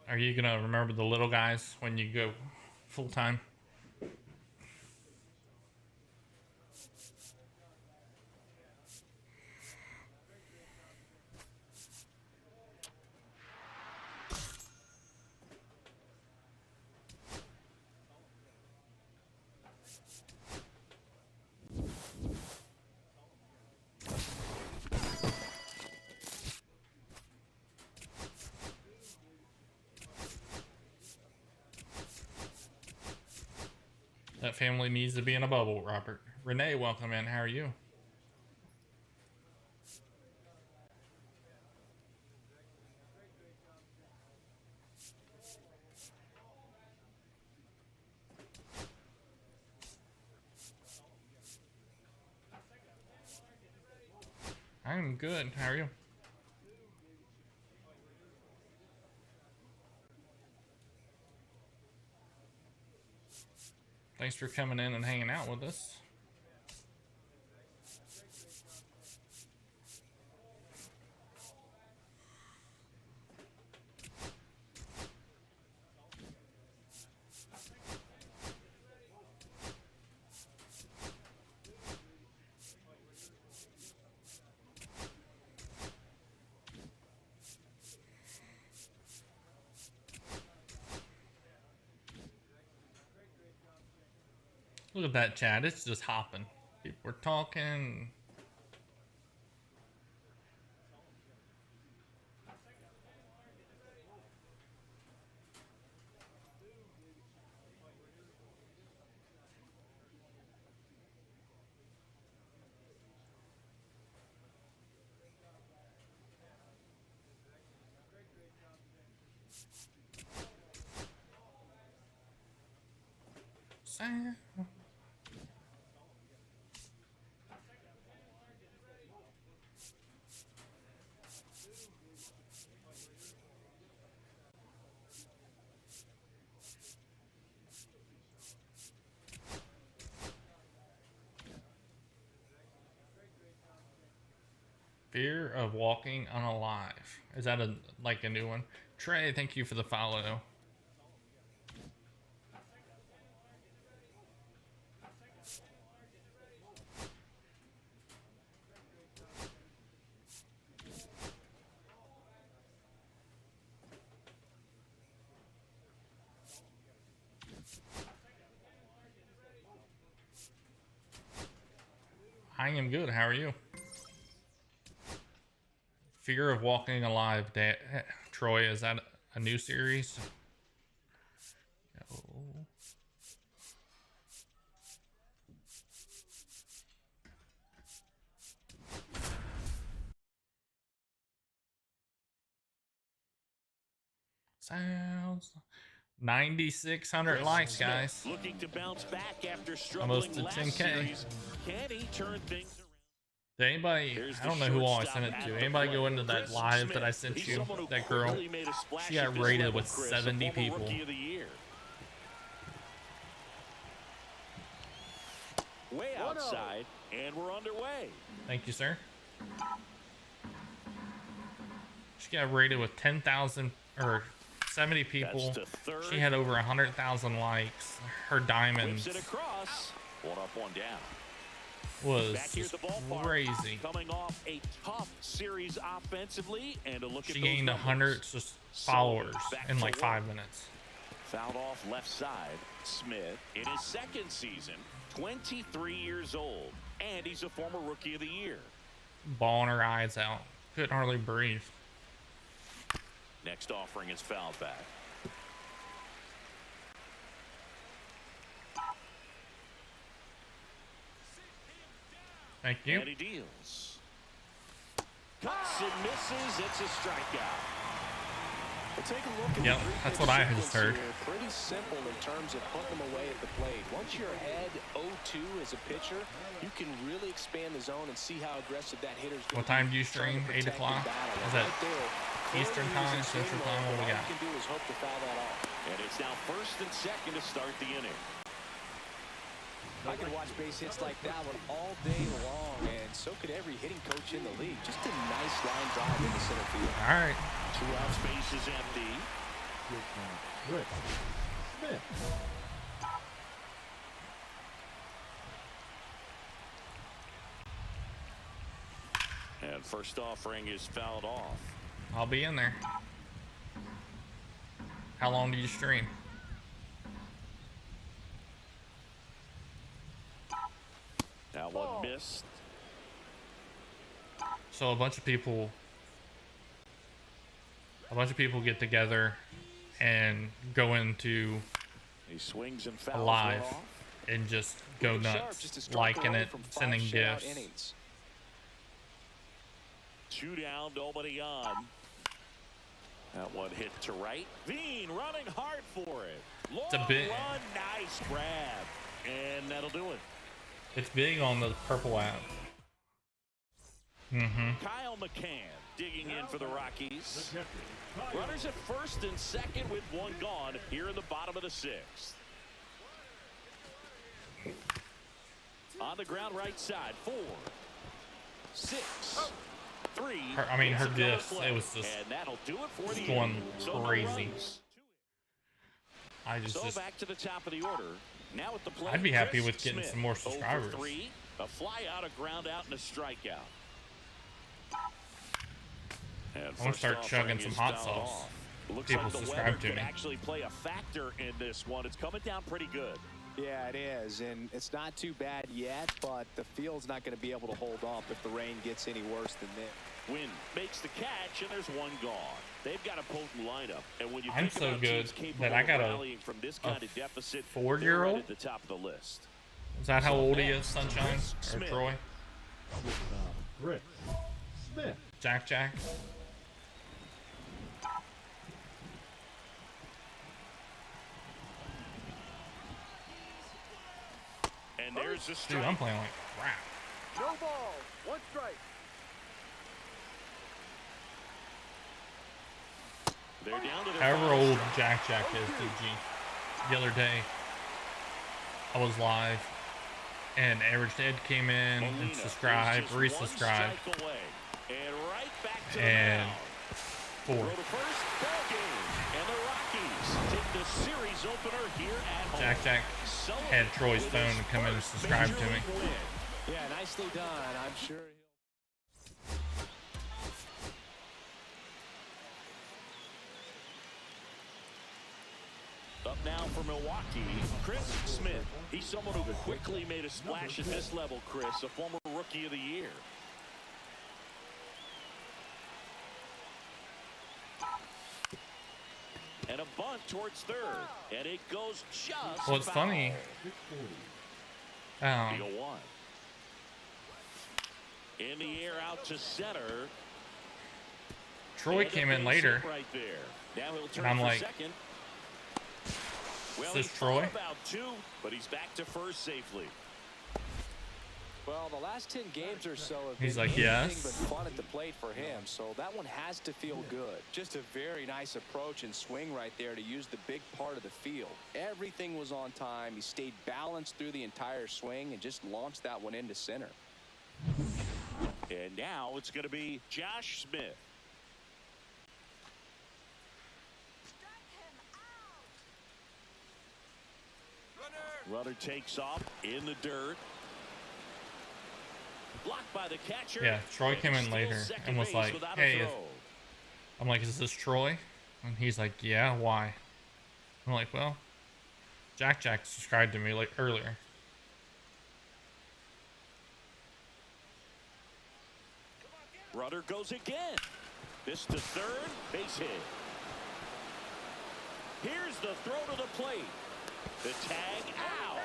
Are you gonna remember the little guys when you go full time? That family needs to be in a bubble, Robert. Renee, welcome in. How are you? I'm good. How are you? Thanks for coming in and hanging out with us. Look at that chat. It's just hopping. People are talking. Sam. Fear of walking unalive. Is that like a new one? Trey, thank you for the follow. I am good. How are you? Fear of Walking Alive. Troy, is that a new series? Oh. Sounds 9,600 likes, guys. Looking to bounce back after Almost to 10K. Can he turn things around? Did anybody, I don't know who all I sent it to. Anybody go into that live that I sent you? That girl, she got rated with 70 people. Way outside, and we're underway. Thank you, sir. She got rated with 10,000 or 70 people. She had over 100,000 likes. Her diamonds One up, one down. was crazy. Coming off a tough series offensively, and a look at she gained 100 followers in like 5 minutes. Fouled off left side. Smith in his second season, 23 years old, and he's a former Rookie of the Year. Bawling her eyes out. Couldn't hardly breathe. Next offering is fouled back. Thank you. And he deals. Cuts and misses. It's a strikeout. Well, take a look at yep, that's what I just heard. Pretty simple in terms of putting them away at the plate. Once you're ahead 0-2 as a pitcher, you can really expand the zone and see how aggressive that hitter's going. What time do you stream? 8 o'clock? Is that Eastern time, Central time? What we got? All you can do is hope to foul that off. And it's now first and second to start the inning. I can watch base hits like that one all day long, and so could every hitting coach in the league. Just a nice line drive in the center field. All right. 2 out, space is empty. Rick Smith. And first offering is fouled off. I'll be in there. How long do you stream? That one missed. So a bunch of people get together and go into He swings and fouls live off. and just go nuts, liking it, sending gifts. 2 down, nobody on. That one hit to right. Bean running hard for it. Long It's a bit. run, nice grab, and that'll do it. It's big on the purple app. Kyle McCann digging in for the Rockies. Runners at first and second with 1 gone here in the bottom of the 6th. On the ground right side, 4, 6, 3. Her gifts, it was just and that'll do it for the going inning. So crazy. So back to the top of the order. Now at the plate, I'd be happy Chris with getting Smith, some more 0 for subscribers. 3, a fly out, a ground out, and a strikeout. And I'm gonna start chugging some hot sauce. People like the subscribe weather to could me. actually play a factor in this one. It's coming down pretty good. Yeah, it is, and it's not too bad yet, but the field's not going to be able to hold up if the rain gets any worse than this. Wynn makes the catch, and there's 1 gone. They've got a potent lineup, and when you I'm think so about good teams capable that I got of a rallying from this kind of deficit, 4-year-old? they're right at the top of the list. Is that how old he is, Sunshine? Or Troy? Rick Smith. Jack? And there's the strike. Dude, I'm playing like crap. No ball, 1 strike. They're down to their However final old strike. Jack is, DG. The other day, I was live, and Average Dead came in and Molina subscribed, is just 1 resubscribed, strike away. And right back to the and mound. 4. Throw to first, ball game. And the Rockies take the series opener here at home. Jack had Troy's phone to come in and subscribe to me. Yeah, nicely done. I'm sure Up now for Milwaukee, Chris Smith. He's someone who quickly made a splash at this level, Chris. A former Rookie of the Year. And a bunt towards third. And it goes just Well, it's foul. funny. Deal one. In the air out to center. Troy came in later. Right there. Now he'll turn And I'm for like, second. Well, is this he Troy? thought about two, but he's back to first safely. Well, the last 10 games or so have He's been like, anything yes. but fun at the plate for him, so that one has to feel good. Just a very nice approach and swing right there to use the big part of the field. Everything was on time. He stayed balanced through the entire swing and just launched that one into center. And now it's going to be Josh Smith. Runner takes off in the dirt. Blocked by the catcher. Yeah, Troy came in later and was like, hey, I'm like, is this Troy? And he's like, yeah, why? I'm like, well, Jack subscribed to me like earlier. Runner goes again. This to third, base hit. Here's the throw to the plate. The tag out.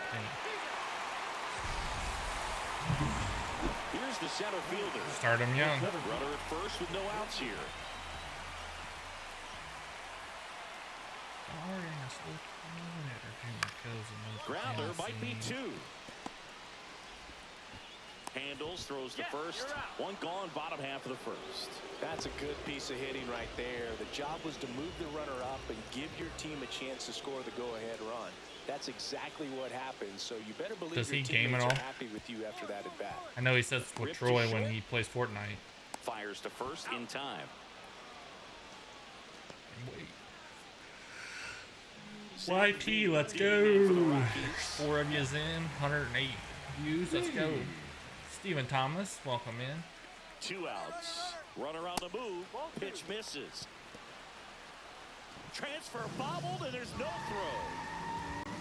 Here's the center fielder. Start him young. Runner at first with no outs here. Grounder might be two. Handles, throws to first. One gone, bottom half of the first. That's a good piece of hitting right there. The job was to move the runner up and give your team a chance to score the go-ahead run. That's exactly what happened, so you better believe Does your he game at teammates all? are happy with you after that at bat. I know he says with Troy when he plays Fortnite. Fires to first in time. YT, let's go. 4 of yous in, 108 views. Let's go. Stephen Thomas, welcome in. 2 outs. Runner on the move. Pitch misses. Transfer bobbled, and there's no throw.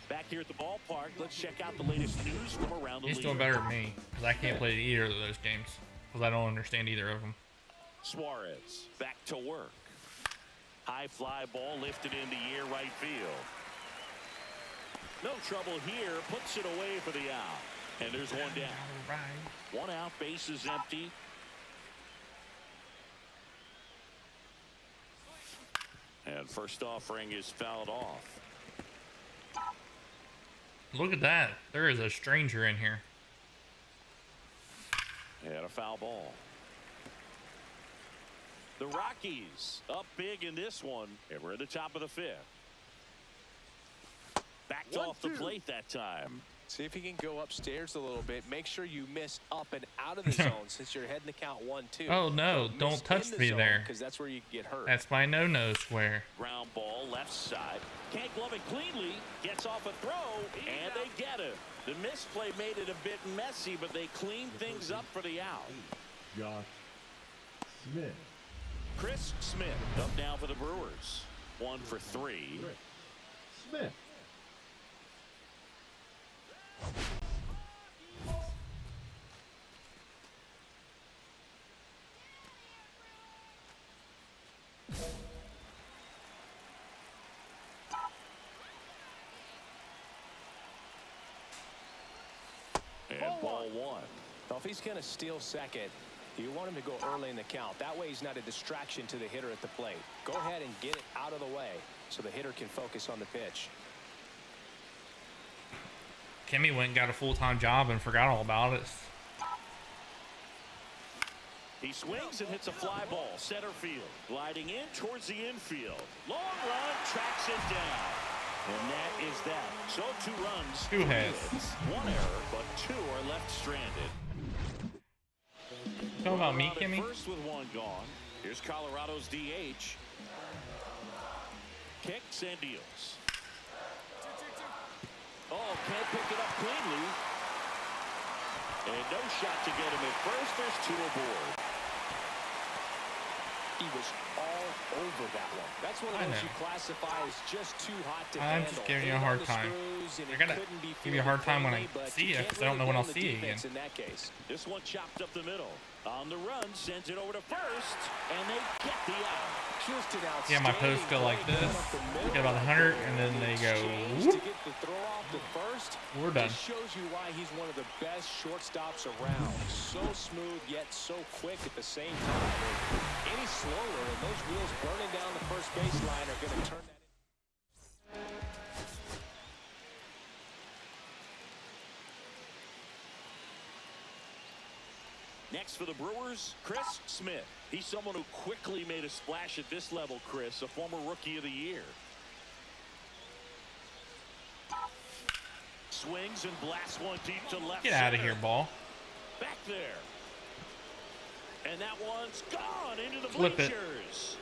Back here at the ballpark, let's check out the latest news from around the league. He's doing better than me because I can't play either of those games because I don't understand either of them. Suarez back to work. High fly ball lifted into air right field. No trouble here. Puts it away for the out. And there's one down. 1 out. Base is empty. And first offering is fouled off. Look at that. There is a stranger in here. And a foul ball. The Rockies up big in this one, and we're at the top of the 5th. Backed off the plate that time. See if he can go upstairs a little bit. Make sure you miss up and out of the zone since you're heading the count 1-2. Oh no, don't touch me there. Because that's where you get hurt. That's my no-no square. Ground ball left side. Can't glove it cleanly. Gets off a throw, and they get it. The misplay made it a bit messy, but they cleaned things up for the out. Josh Smith. Chris Smith up now for the Brewers. 1 for 3. Smith. And ball 1. Well, if he's going to steal second, you want him to go early in the count. That way he's not a distraction to the hitter at the plate. Go ahead and get it out of the way so the hitter can focus on the pitch. Kimmy went and got a full-time job and forgot all about it. He swings and hits a fly ball. Center field. Gliding in towards the infield. Long run. Tracks it down. And that is that. So 2 runs. 2 hits. 1 error, but 2 are left stranded. Talking about me, Kimmy? First with 1 gone. Here's Colorado's DH. Kicks and deals. Oh, can't pick it up cleanly. And no shot to get him at first. There's 2 aboard. He was all over that one. That's one of those you classify as just too hot to handle. I'm just giving you a hard time. I gotta give you a hard time when I see it because I don't know when I'll see it again. In that case, this one chopped up the middle. On the run, sends it over to first, and they get the out. Just an Yeah, my posts go like this. Get about 100, and then they go. Whoop. To get the throw off the first. We're done. It shows you why he's one of the best shortstops around. So smooth yet so quick at the same time. And any slower, and those wheels burning down the first baseline are going to turn that. Next for the Brewers, Chris Smith. He's someone who quickly made a splash at this level, Chris, a former Rookie of the Year. Swings and blasts one deep to left. Get out of here, ball. Back there. And that one's gone into the Flip bleachers.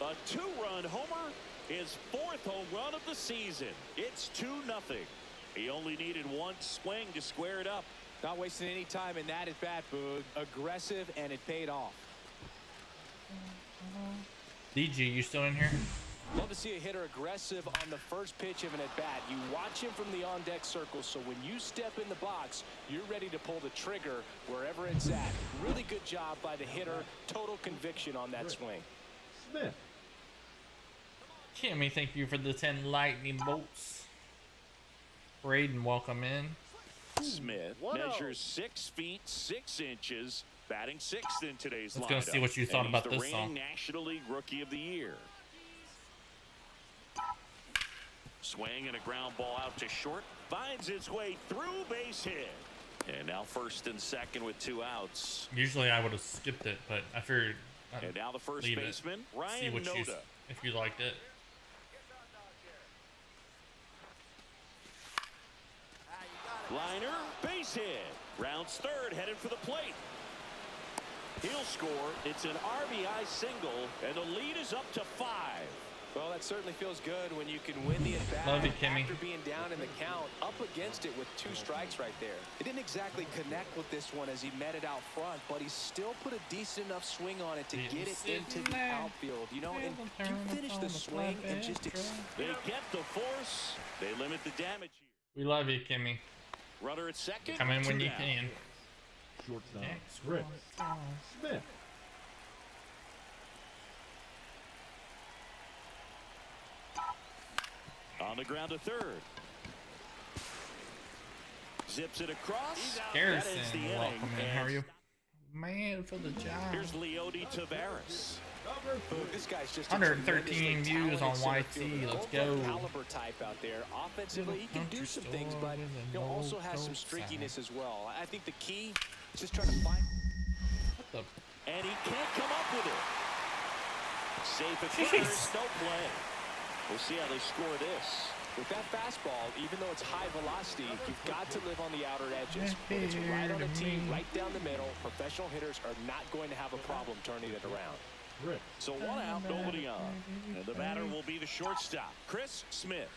A two-run homer, his fourth home run of the season. It's 2-0. He only needed one swing to square it up. Not wasting any time in that at bat, Boog. Aggressive, and it paid off. DG, you still in here? Love to see a hitter aggressive on the first pitch of an at-bat. You watch him from the on-deck circle, so when you step in the box, you're ready to pull the trigger wherever it's at. Really good job by the hitter. Total conviction on that swing. Smith. Kimmy, thank you for the 10 lightning bolts. Braden, welcome in. Smith measures 6 feet 6 inches, batting 6th in today's lineup. Let's go see what you thought about this song. The National League Rookie of the Year. Swing and a ground ball out to short, finds its way through, base hit. And now first and second with 2 outs. Usually I would have skipped it, but I figured and now the first baseman, Ryan see what Noda. If you liked it. Liner, base hit. Rounds third, headed for the plate. He'll score. It's an RBI single, and the lead is up to 5. Well, that certainly feels good when you can win the at-bat Love you, Kimmy. after being down in the count, up against it with 2 strikes right there. It didn't exactly connect with this one as he met it out front, but he still put a decent enough swing on it to get it into the outfield. You know, and you finish the swing and just... They get the force. They limit the damage here. We love you, Kimmy. Runner at second. Come in when you can. Shortstop. Chris Smith. On the ground to third. Zips it across. Garrison, That ends the welcome inning. in. How are you? Man, for the job. Here's Leody Taveras. This guy's just 113 views on YT. Let's go. Caliber type out there. Offensively, he can do some things, but he'll also have some streakiness as well. I think the key is just trying to find. What the? And he can't come up with it. Safe at first, no play. We'll see how they score this. With that fastball, even though it's high velocity, you've got to live on the outer edges. When it's right on the tee, right down the middle, professional hitters are not going to have a problem turning it around. So 1 out, nobody on. And the batter will be the shortstop, Chris Smith.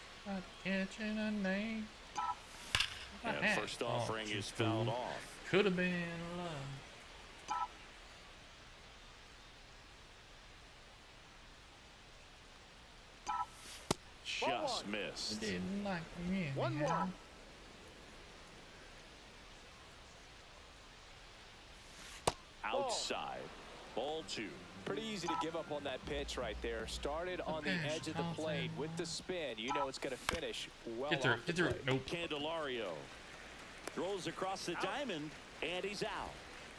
Catching a name. And first offering is fouled off. Could have been love. Just missed. Didn't like me. 1-1. Outside. Ball 2. Pretty easy to give up on that pitch right there. Started on the edge of the plate with the spin. You know it's going to finish well. Get through. Get through. Nope. Candelario throws across the diamond, and he's out.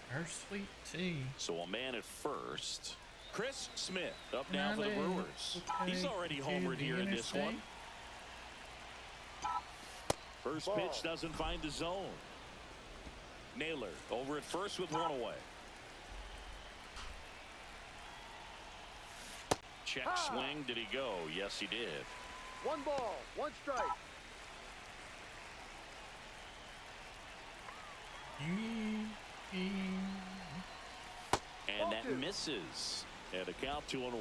Her sweet tea. So a man at first. Chris Smith up now for the Brewers. He's already homered here in this one. First pitch doesn't find the zone. Naylor over at first with 1 away. Check swing. Did he go? Yes, he did. 1 ball, 1 strike. And that misses. And a count 2-1.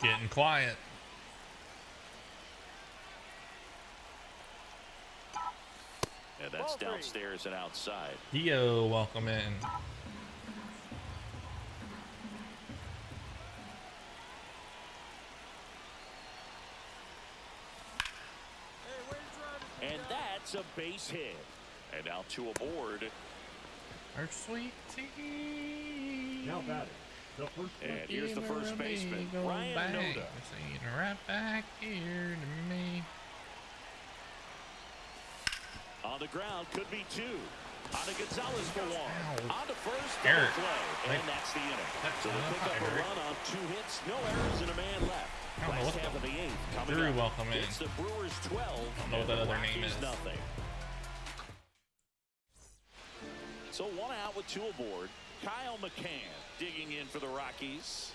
Getting quiet. And that's downstairs and outside. Dio, welcome in. That's a base hit. And now 2 aboard. Our sweet tea. Now batting. The first And here's the first baseman, Ryan Noda. Right back here to me. On the ground, could be 2. On to Gonzalez for 1. Ow. On to first, Eric. double play. And that's the inning. So they pick up a Eric. run on 2 hits, no errors, and a man left. I don't know Last what half of the 8th coming Drew up. welcome in. It's the Brewers 12. I don't know what that other name is. Nothing. So 1 out with 2 aboard. Kyle McCann digging in for the Rockies.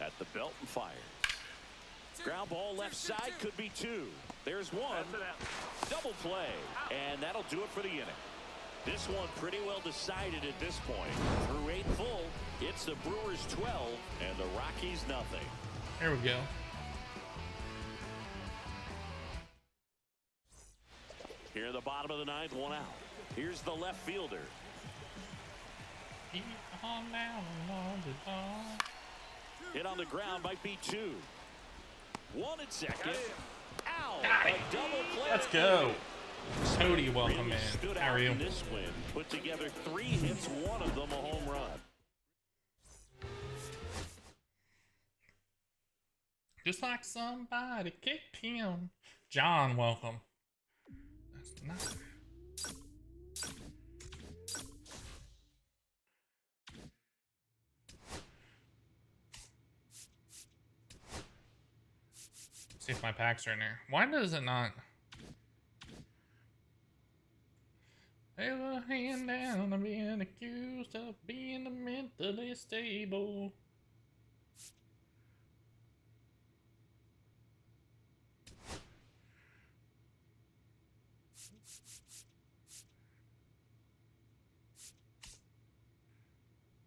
At the belt and fires. Ground ball left side, could be 2. There's 1. Double play. And that'll do it for the inning. This one pretty well decided at this point. Through 8 full, it's the Brewers 12 and the Rockies nothing. There we go. Here in the bottom of the 9th, 1 out. Here's the left fielder. Keep on down on the ball. Hit on the ground might be 2. 1 at second. Ow! Got it. A double play. Let's go. Cody, welcome Really in. stood How are out you? in this win. Put together 3 hits, 1 of them a home run. Just like somebody kicked him. John, welcome. That's nice. See if my packs are in there. Why does it not? They were hand down and being accused of being mentally stable.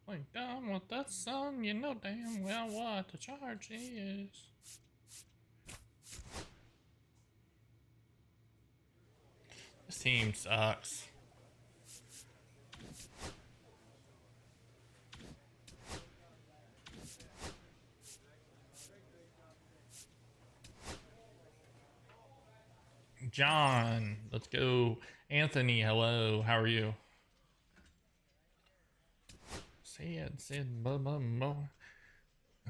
Like done with that son, you know damn well what the charge is. This team sucks. John, let's go. Anthony, hello. How are you? Said,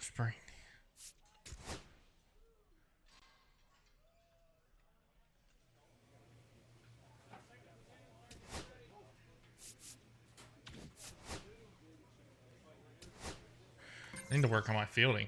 spring. I need to work on my fielding.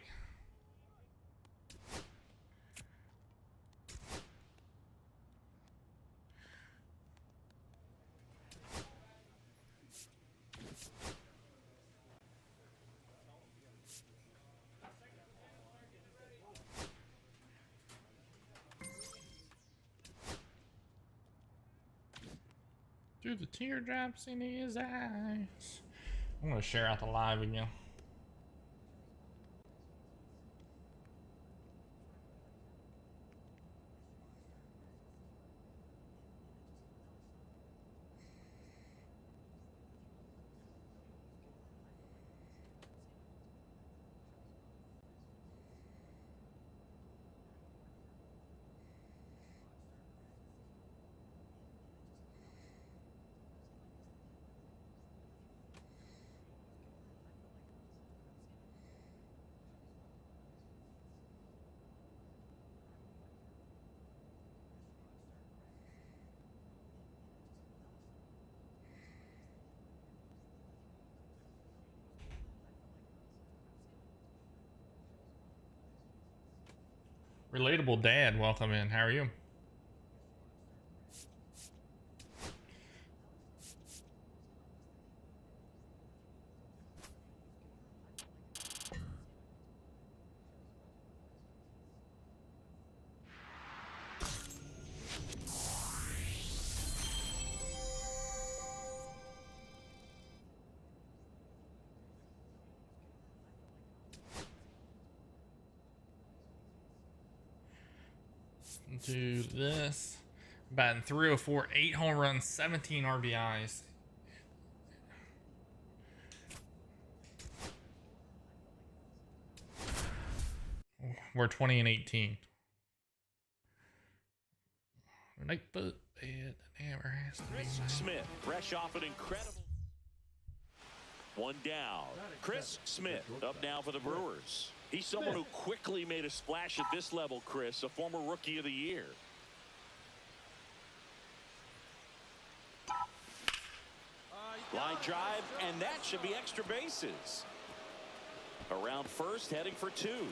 Through the teardrops in his eyes. I'm gonna share out the live again. Relatable Dad, welcome in. How are you? Do this. Batting 304, 8 home runs, 17 RBIs. We're 20 and 18. Nightfoot bed never has to be Chris mine. Smith, fresh off an incredible. One down. Chris Smith up now for the Brewers. He's someone who quickly made a splash at this level, Chris, a former Rookie of the Year. Line drive, and that should be extra bases. Around first, heading for two.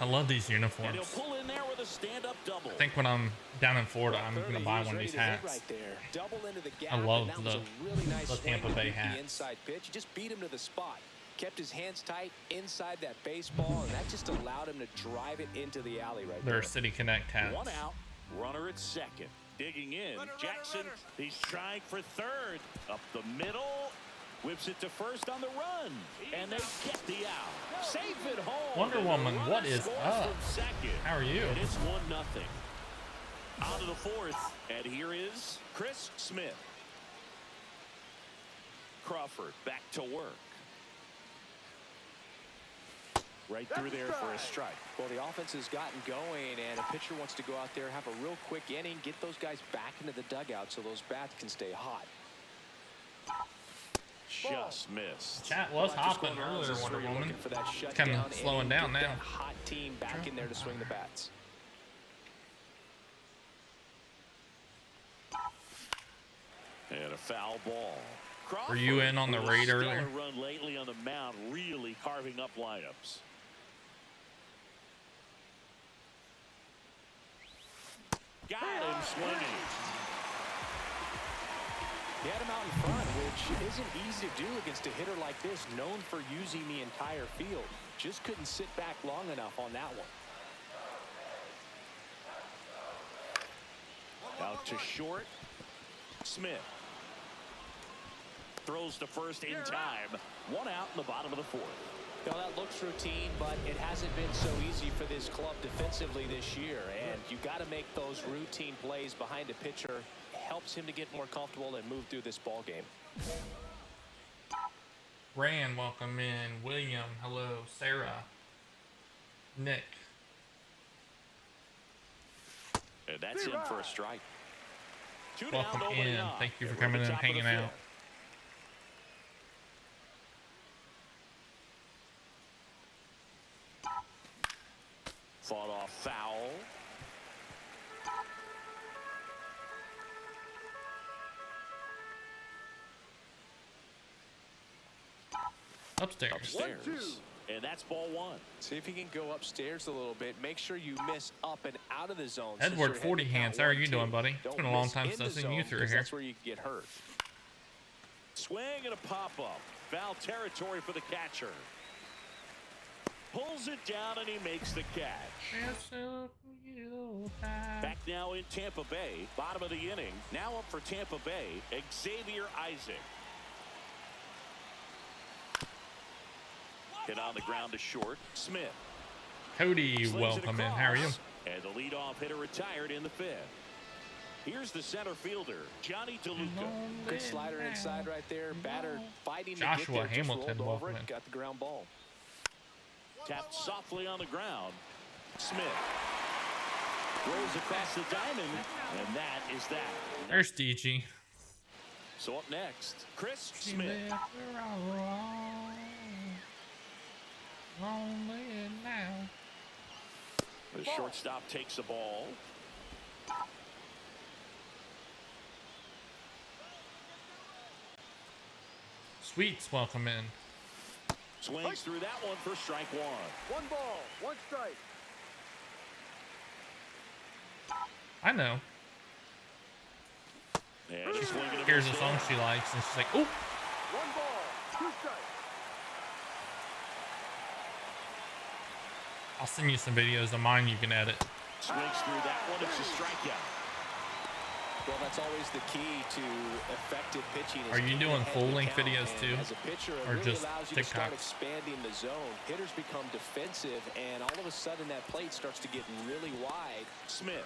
I love these And uniforms. he'll pull in there with a stand-up double. I think when I'm down in Florida, I'm going to buy one of these hats. Right there. Double into the gap, I love and that was a really nice the swing Tampa to Bay beat the hats. inside pitch. He just beat him to the spot. Kept his hands tight inside that baseball, and that just allowed him to drive it into the alley right They're there. City Connect hats. One out, runner at second. Digging in, Jackson, he's trying for third. Up the middle, whips it to first on the run. And they get the out. Safe at home. Wonder Woman, And the what runner is scores up? from second. How are you? And it's 1-0. Out of the fourth, and here is Chris Smith. Crawford back to work. Right through there for a strike. Well, the offense has gotten going, and a pitcher wants to go out there, have a real quick inning, get those guys back into the dugout so those bats can stay hot. Just missed. Chat was Well, just hopping going around earlier, is Wonder you're Woman. looking for that Kind shutdown of slowing inning, down get now. that hot team back in there to swing the bats. And a foul ball. Were you in on the Crawford raid with a earlier? stellar run lately on the mound, really carving up lineups. Got him swinging. He had him out in front, which isn't easy to do against a hitter like this, known for using the entire field. Just couldn't sit back long enough on that one. Out to short. Smith throws to first in time. One out in the bottom of the fourth. Now that looks routine, but it hasn't been so easy for this club defensively this year. And you got to make those routine plays behind a pitcher. Helps him to get more comfortable and move through this ball game. Rand, welcome in. William, hello. Sarah. Nick. And that's in for a strike. Two Welcome down, in. off. Thank you for And we're at coming the in and top of the hanging fifth. out. Fought off foul. Upstairs. Upstairs. And that's ball one. See if you can go upstairs a little bit. Make sure you miss up and out of the zone. since Edward you're 40 heading hands. count How are 1, you 2. doing, buddy? It's Don't been a long miss time in since I've the seen you zone, through because here. That's where you can get hurt. Swing and a pop-up. Foul territory for the catcher. Pulls it down and he makes the catch. Back now in Tampa Bay. Bottom of the inning. Now up for Tampa Bay. Xavier Isaac. Hit on the ground to short. Smith. Cody, Slings it welcome in. How are you? across, and the leadoff hitter retired in the fifth. Here's the center fielder, Johnny DeLuca. Good slider inside right there. Batter fighting to Joshua get there. Just Hamilton, rolled over welcome it. in. Got the ground ball. Tapped softly on the ground. Smith rolls across the diamond, and that is that. There's DG. So up next, Chris Smith. The shortstop takes the ball. Sweets, welcome in. Swings through that one for strike one. 1 ball, 1 strike. I know. And he's swinging and Here's a missing. song she likes, and she's like, "Oh, 1 ball, 2 strikes. I'll send you some videos of mine you can edit." Swings through that one. It's a strikeout. Well, that's always the key to effective pitching. Are you doing full-length videos And too? As a pitcher, it Or really just allows you to start TikToks? expanding the zone. Hitters become defensive, and all of a sudden that plate starts to get really wide. Smith.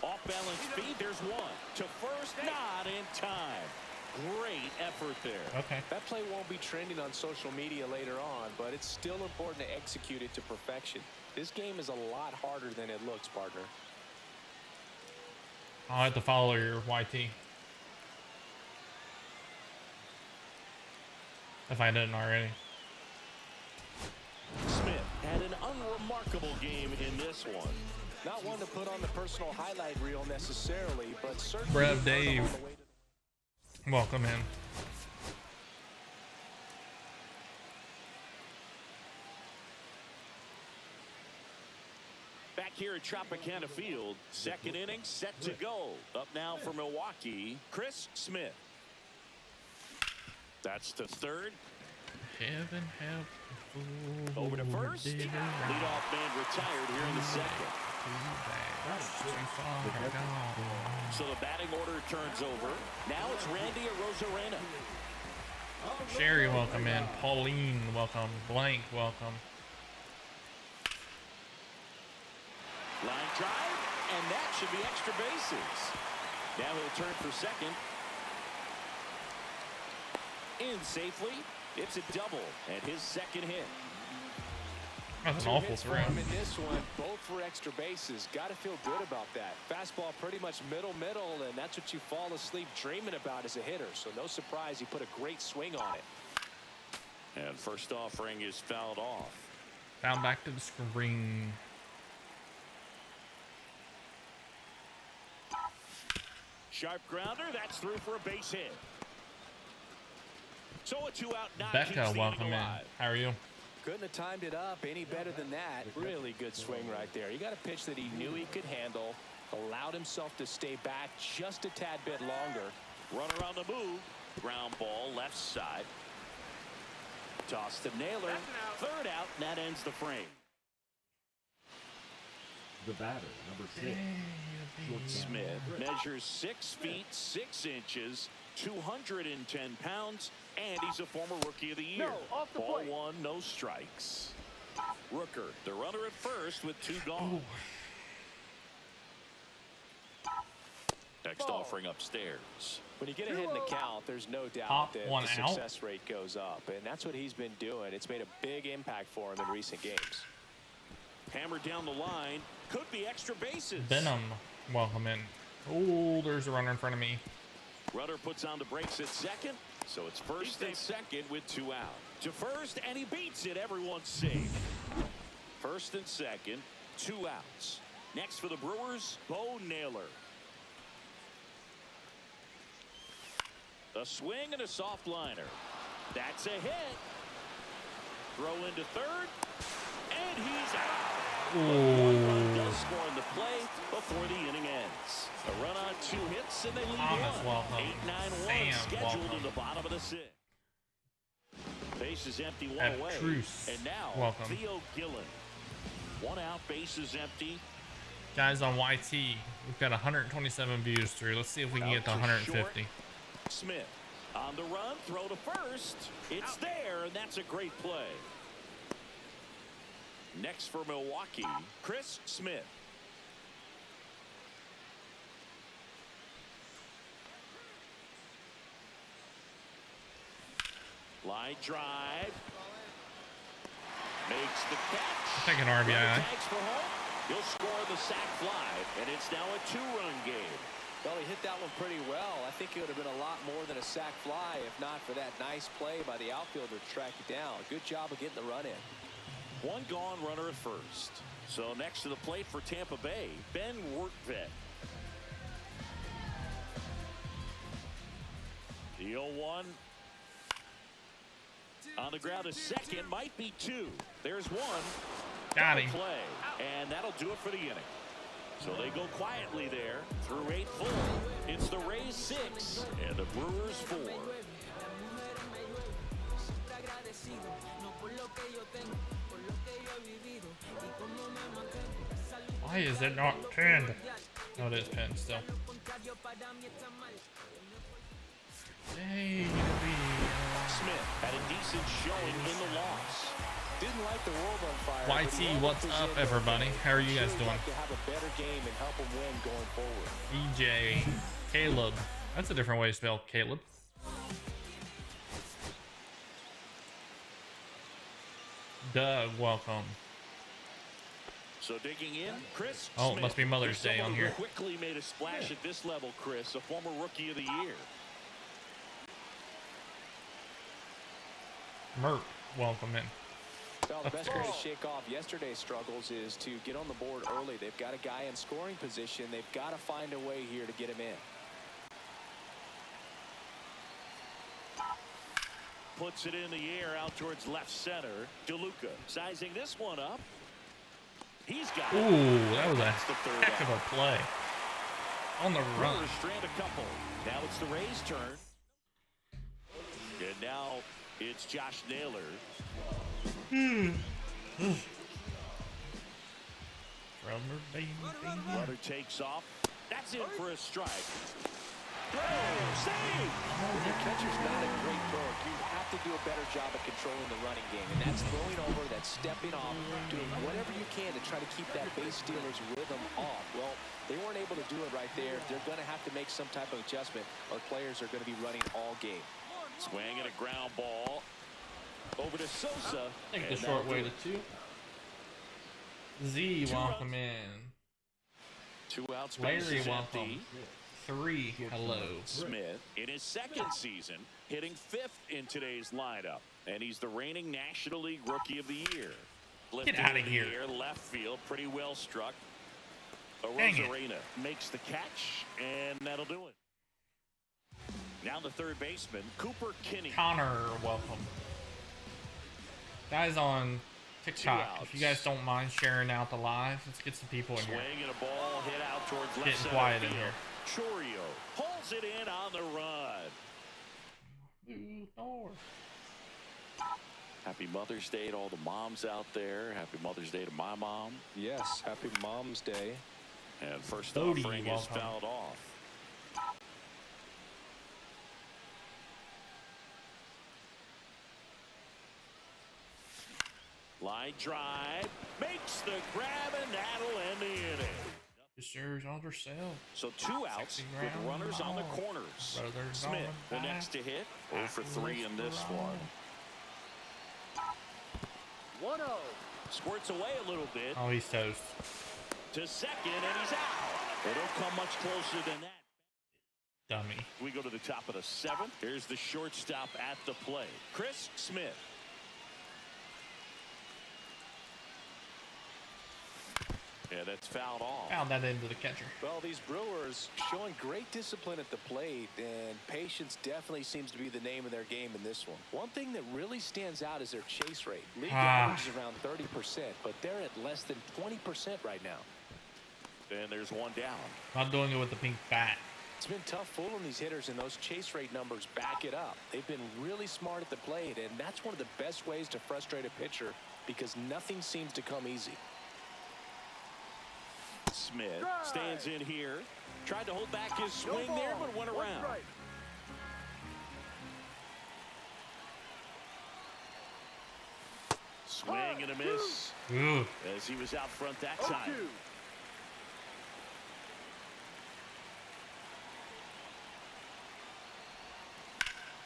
Off balance feed. There's one. To first. Not in time. Great effort there. Okay. That play won't be trending on social media later on, but it's still important to execute it to perfection. This game is a lot harder than it looks, partner. I'll have to follow your YT. If I didn't already. Smith had an unremarkable game in this one. Not one to put on the personal highlight reel necessarily, but certainly. Brev Dave, welcome in. Back here at Tropicana Field, second inning set to go. Up now for Milwaukee, Chris Smith. That's to third. Heaven help the fool Over to first. who did it right. Leadoff man retired here in the second. So the batting order turns over. Now it's Randy Arozarena. Sherry, welcome in. Pauline, welcome. Blank, welcome. Line drive, and that should be extra bases. Now he'll turn for second. In safely. It's a double and his second hit. That's an awful throw. In this one, both for extra bases. Got to feel good about that. Fastball pretty much middle, and that's what you fall asleep dreaming about as a hitter. So no surprise he put a great swing on it. And first offering is fouled off. Down back to the screen. Sharp grounder, that's through for a base hit. So a 2-out knock. Becca, welcome in. How are you? Couldn't have timed it up any better than that. Really good swing right there. You got a pitch that he knew he could handle, allowed himself to stay back just a tad bit longer. Runner on the move. Ground ball left side. Toss to Naylor. Third out, and that ends the frame. The batter, number 6. Smith measures 6 feet 6 inches, 210 pounds, and he's a former Rookie of the Year. No, off the Ball plate. 1, no strikes. Rooker, the runner at first with 2 gone. Next offering upstairs. When you get ahead in the count, there's no doubt Pop that one the out. success rate goes up, and that's what he's been doing. It's made a big impact for him in recent games. Hammered down the line. Could be extra bases. Venom, welcome in. Oh, there's a runner in front of me. Runner puts on the brakes at second, so it's first and second with 2 out. To first, and he beats it. Everyone's safe. First and second, 2 outs. Next for the Brewers, Bo Naylor. A swing and a soft liner. That's a hit. Throw into third, and he's out. One run does score in the play before the inning ends. A run on 2 hits, and they lead Thomas, one. welcome. 8-9-1 Sam, scheduled welcome. in the bottom of the 6th. Base is empty, 1 away. Truce, And now welcome. Theo Gillen. 1 out, base is empty. Guys on YT, we've got 127 views through. Let's see if we can get to Out to 150. Smith on the run, throw to first. It's there, and that's a great play. Next for Milwaukee, Chris Smith. Line drive. Makes the catch. Take an RBI. Tags for home. He'll score the sac fly, and it's now a 2-run game. Well, he hit that one pretty well. I think it would have been a lot more than a sac fly if not for that nice play by the outfielder to track it down. Good job of getting the run in. 1 gone, runner at first. So next to the plate for Tampa Bay, Ben Wertvet. The 0-1. On the ground, a second, might be 2. There's 1. Got him. Play, and that'll do it for the inning. So they go quietly there through 8 full. It's the Rays 6 and the Brewers 4. Why is it not pinned? No, it is pinned still. Hey, Smith had a decent showing in the loss. Didn't light the world on fire. but YT, he held what's his up, end everybody? and How are you guys sure doing? he'd like to have a better game and help him win going forward. EJ, Caleb. That's a different way to spell Caleb. Doug, welcome. So digging in, Chris Oh, Smith. must be Mother's Day on Someone here. who quickly made a splash at this level, Chris, a former Rookie of the Year. Merck, welcome in. Well, the best way to shake off yesterday's struggles is to get on the board early. They've got a guy in scoring position. They've got to find a way here to get him in. Puts it in the air out towards left center. DeLuca sizing this one up. He's got it. Ooh, that was a That's the third heck of out. a play. On the run. Brewers strand a couple. Now it's the Rays' turn. And now it's Josh Naylor. Runner takes off. That's in for a strike. Throw, save! If your catcher's not a great thrower, you have to do a better job of controlling the running game. And that's throwing over, that's stepping off, doing whatever you can to try to keep that base stealer's rhythm off. Well, they weren't able to do it right there. They're going to have to make some type of adjustment, or players are going to be running all game. Swing and a ground ball. Over to Sosa. Take the short way to 2. Z, welcome in. 2 outs. Larry, welcome. 3, hello. Smith in his second season, hitting 5th in today's lineup, and he's the reigning National League Rookie of the Year. Get out of here. Left field, pretty well struck. Dang it. Arena makes the catch, and that'll do it. Now the third baseman, Cooper Kinney. Connor, welcome. Guys on TikTok, if you guys don't mind sharing out the live, let's get some people in here. Swing and a ball hit out towards left Getting center quiet field. in here. Chorio pulls it in on the run. Happy Mother's Day to all the moms out there. Happy Mother's Day to my mom. Yes, happy Mom's Day. And first Bodie, offering is welcome. fouled off. Line drive makes the grab, and that'll end the inning. Yours on yourself. So 2 outs with runners on the corners. Brothers Smith, on the next to hit. 0 for 3 in this one. 1-0. Squirts away a little bit Oh, he's toast. to second, and he's out. They don't come much closer than that. Dummy. We go to the top of the 7th. Here's the shortstop at the plate, Chris Smith. Yeah, that's fouled off. Found that into the catcher. Well, these Brewers showing great discipline at the plate, and patience definitely seems to be the name of their game in this one. One thing that really stands out is their chase rate. League average is around 30%, but they're at less than 20% right now. And there's one down. Not doing it with the pink bat. It's been tough fooling these hitters, and those chase rate numbers back it up. They've been really smart at the plate, and that's one of the best ways to frustrate a pitcher because nothing seems to come easy. Smith stands in here. Tried to hold back his swing there, but went around. Swing and a miss. Ooh. As he was out front that time.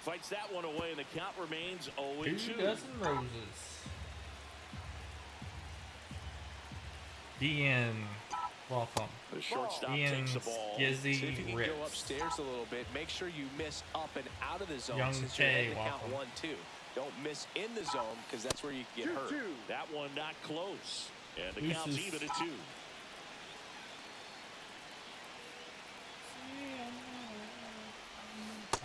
Fights that one away, and the count remains 0-2. 2 dozen roses. DN, welcome. The shortstop Ian takes the ball. See if you Skizzy can Rips. go upstairs a little bit. Make sure you miss up and out of the zone Young since you're Tay, in the count welcome. 1-2. Don't miss in the zone because that's where you can get hurt. That one not close. And the Deuces. count's even at 2.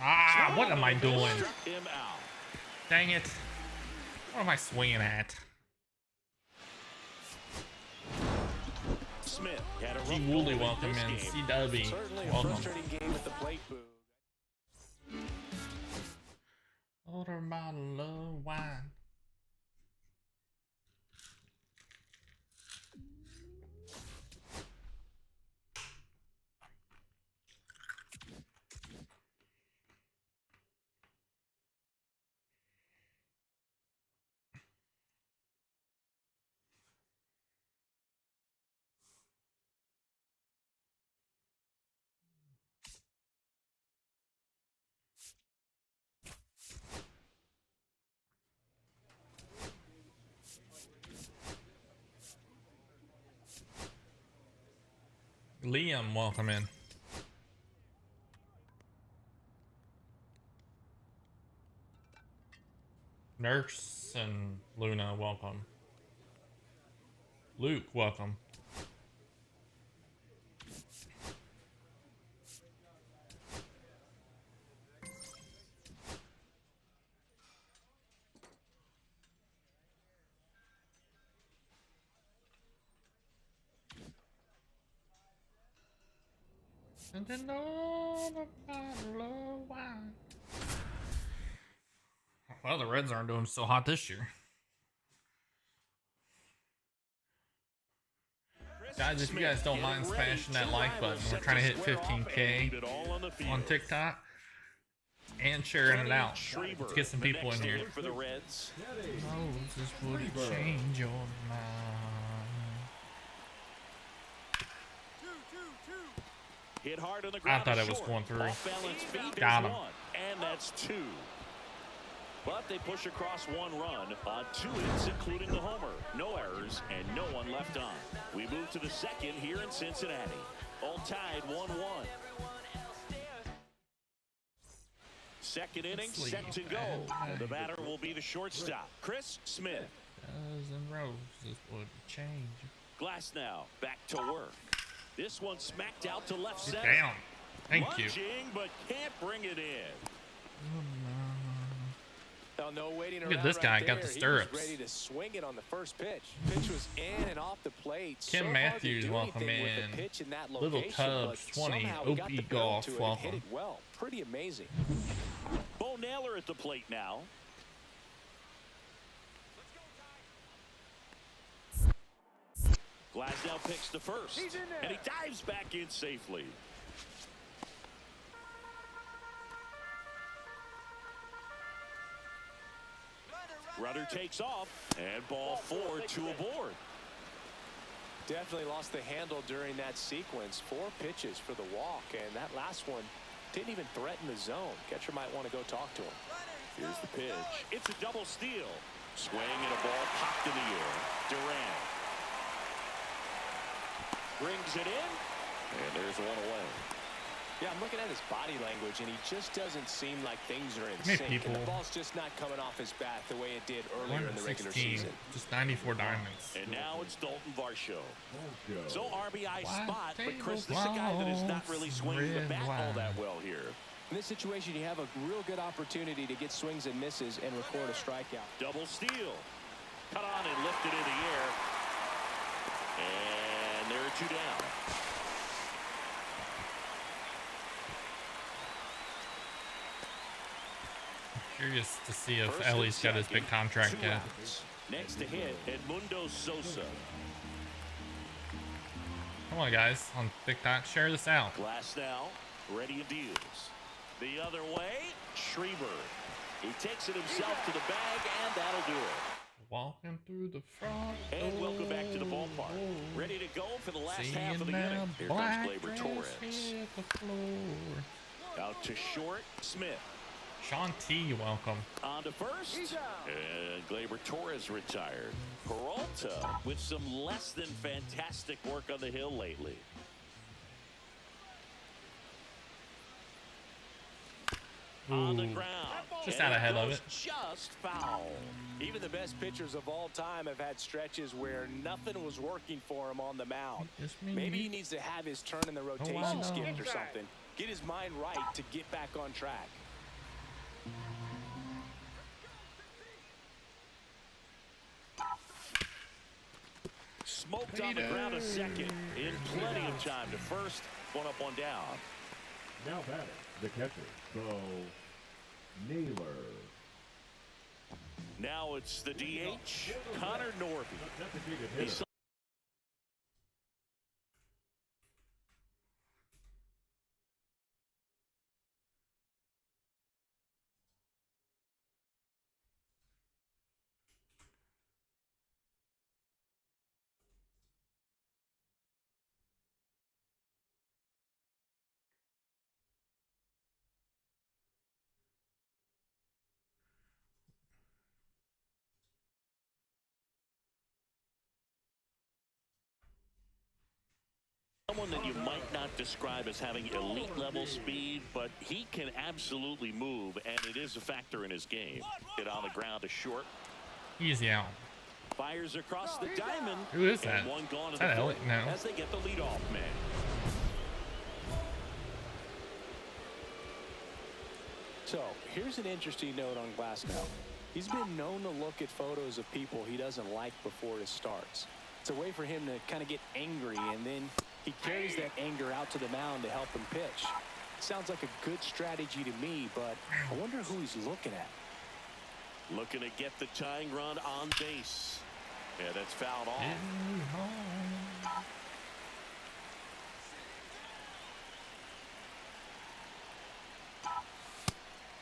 Ah, what am I doing? Struck him out. Dang it. What am I swinging at? Smith had a rough G go Woolley, in welcome this in. game. CW, Certainly a welcome. frustrating game at the plate, Boo. Order a bottle of wine. Liam, welcome in. Nurse and Luna, welcome. Luke, welcome. And then all the bottle of wine. Well, the Reds aren't doing so hot this year. Guys, if you guys don't mind smashing that like button, we're trying to hit 15K on TikTok and sharing it out. Let's get some people in here. For the Reds. Moses would change your mind. Hit hard on the ground. I thought it was going through. Got him. And that's 2. But they push across 1 run on 2 hits, including the homer. No errors and no one left on. We move to the second here in Cincinnati. All tied 1-1. Second inning set to go. The batter will be the shortstop, Chris Smith. Dozen roses would change. Glass now back to work. This one smacked out to left center. Damn. Thank you. Lunging, but can't bring it in. Oh, no waiting Look at around this guy, right got the there. stirrups. He was ready to swing it on the first pitch. Pitch was in and off the plate. Kim So Matthews, hard to do welcome anything with in. the pitch in that Little location, Cubs, but 20. somehow he got OP the build Golf, to it and welcome. hit it well. Pretty amazing. Bo Naylor at the plate now. Glasnow picks the first, and he dives back in safely. Runner takes off, and ball 4, 2 aboard. Definitely lost the handle during that sequence. 4 pitches for the walk, and that last one didn't even threaten the zone. Catcher might want to go talk to him. Here's the pitch. It's a double steal. Swing and a ball popped in the air. Durant brings it in, and there's one away. Yeah, I'm looking at his body language, and he just doesn't seem like things are in Many sync. people- And the ball's just not coming off his bat the way it did earlier in the regular 116, season. just 94 diamonds. And now it's Dalton Varsho. Varsho. So RBI White spot, but Chris, table this is a guy that is not really cloths, swinging the red bat all wine. that well here. In this situation, you have a real good opportunity to get swings and misses and record a strikeout. Double steal. Cut on and lifted in the air. And there are 2 down. Curious to see if First Ellie's and got his big second, contract 2 yet. outs. Next to hit, Edmundo Sosa. Come on, guys, on TikTok, share this out. Glass now, ready and deals. The other way, Schreiber. He takes it himself to the bag, and that'll do it. Walking through the front And welcome back to the ballpark. Ready to go for the last half of the Seeing inning. that Here comes black Gleyber dress Torres. hit the floor. Out to short, Smith. Sean T, welcome. On to first. He's out. And Gleyber Torres retired. Peralta with some less than fantastic work on the hill lately. On the Ooh. ground. Just And out ahead of goes it. Just foul. Even the best pitchers of all time have had stretches where nothing was working for him on the mound. Just me. Maybe he needs to have his turn in the I rotation know. skipped or something. Get his mind right to get back on track. Smoked on the ground a second. In plenty of time to first. One up, one down. Now batting, the catcher, Bo Naylor. Now it's the DH, Connor Norby. That's a big He hitter. someone that you might not describe as having elite level speed, but he can absolutely move, and it is a factor in his game. Hit on the ground to short. Easy out. Fires across the diamond. Who is that? And one gone Is to that the Elliott? foot No. as they get the leadoff man. So here's an interesting note on Glasnow. He's been known to look at photos of people he doesn't like before it starts. It's a way for him to kind of get angry, and then he carries that anger out to the mound to help him pitch. Sounds like a good strategy to me, but I wonder who he's looking at. Looking to get the tying run on base. Yeah, that's fouled off.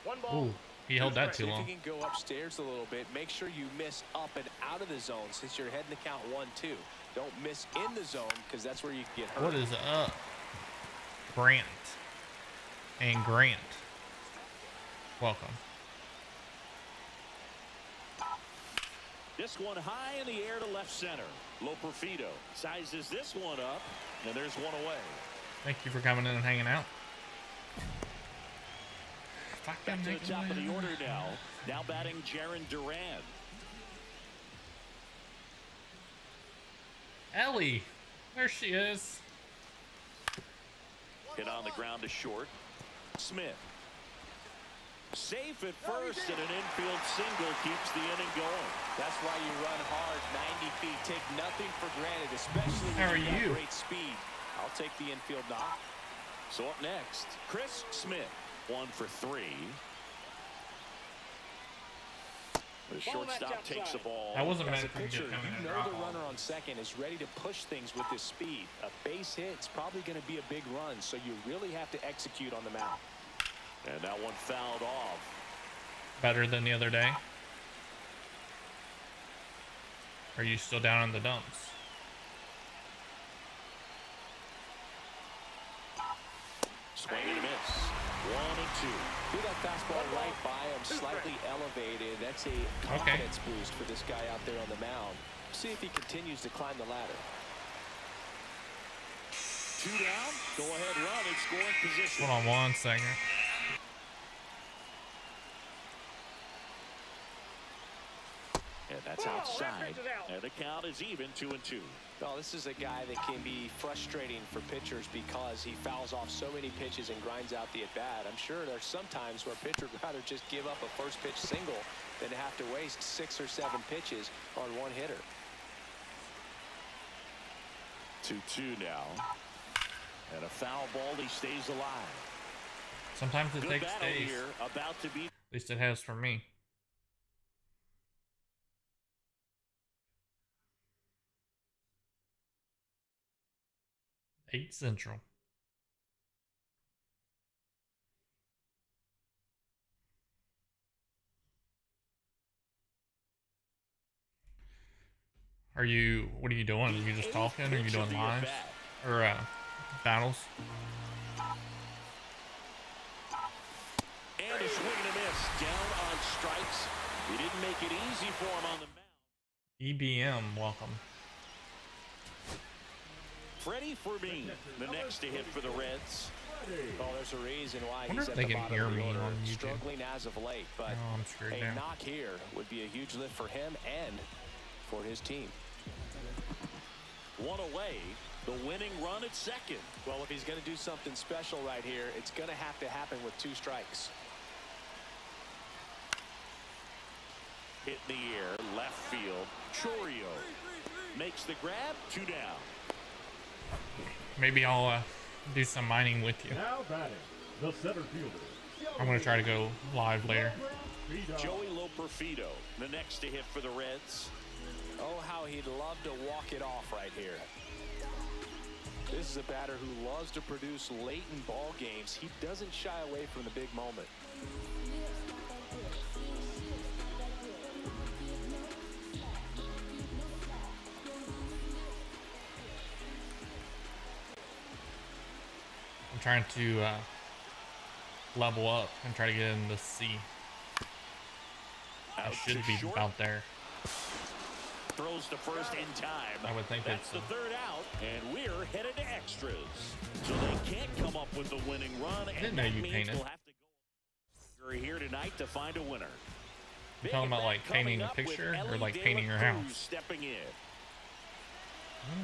One ball. Ooh, he held that too See if long. you can go upstairs a little bit. Make sure you miss up and out of the zone since you're heading to count 1-2. Don't miss in the zone because that's where you can get hurt. What is up? Grant. And Grant. Welcome. This one high in the air to left center. Loperfido sizes this one up, and there's one away. Thank you for coming in and hanging out. Back to the top of the order now. Now batting Jaron Duran. Ellie. There she is. Hit on the ground to short. Smith. Safe at first, and an infield single keeps the inning going. That's why you run hard 90 feet. Take nothing for granted, especially How are when you you? got great speed. I'll take the infield knock. So up next, Chris Smith. 1 for 3. The shortstop takes the ball. That wasn't As meant a for him to pitcher, come in you and know drop the all. runner on second is ready to push things with his speed. A base hit, it's probably going to be a big run, so you really have to execute on the mound. And that one fouled off. Better than the other day? Are you still down in the dumps? Swing and a miss. 1-2. Do that fastball right by him, slightly elevated. That's a confidence boost for this guy out there on the mound. See if he continues to climb the ladder. 2 down. Go ahead run in scoring position. Hold on one second. And that's outside. And the count is even 2-2. Well, this is a guy that can be frustrating for pitchers because he fouls off so many pitches and grinds out the at-bat. I'm sure there's some times where a pitcher would rather just give up a first pitch single than to have to waste 6 or 7 pitches on one hitter. 2-2 now. And a foul ball. He stays alive. Sometimes it Good takes battle days. here. About to be. At least it has for me. Eight Central. What are you doing? Are you just talking? Are you doing lives? Or battles? And a swing and a miss. Down on strikes. He didn't make it easy for him on the mound. EBM, welcome. Freddie Fermin, the next to hit for the Reds. Well, there's a reason why Wonder he's if at they the can bottom hear of the me order. on YouTube. Struggling as of late, but Oh, I'm screwed a now. knock here would be a huge lift for him and for his team. One away. The winning run at second. Well, if he's going to do something special right here, it's going to have to happen with 2 strikes. Hit in the air, left field. Chorio makes the grab. 2 down. Maybe I'll do some mining with you. Now batting, the center fielder. I'm gonna try to go live later. Joey Loperfido, the next to hit for the Reds. Oh, how he'd love to walk it off right here. This is a batter who loves to produce late in ball games. He doesn't shy away from the big moment. I'm trying to level up and try to get in the C. I Out should to be short. about there. throws to first in time. I would think that's the third out, and we're headed to extras. So they can't come up with the winning run. I didn't know you painted. We'll have to go here tonight to find a winner. You talking about like painting a picture or like painting your house? Stepping in.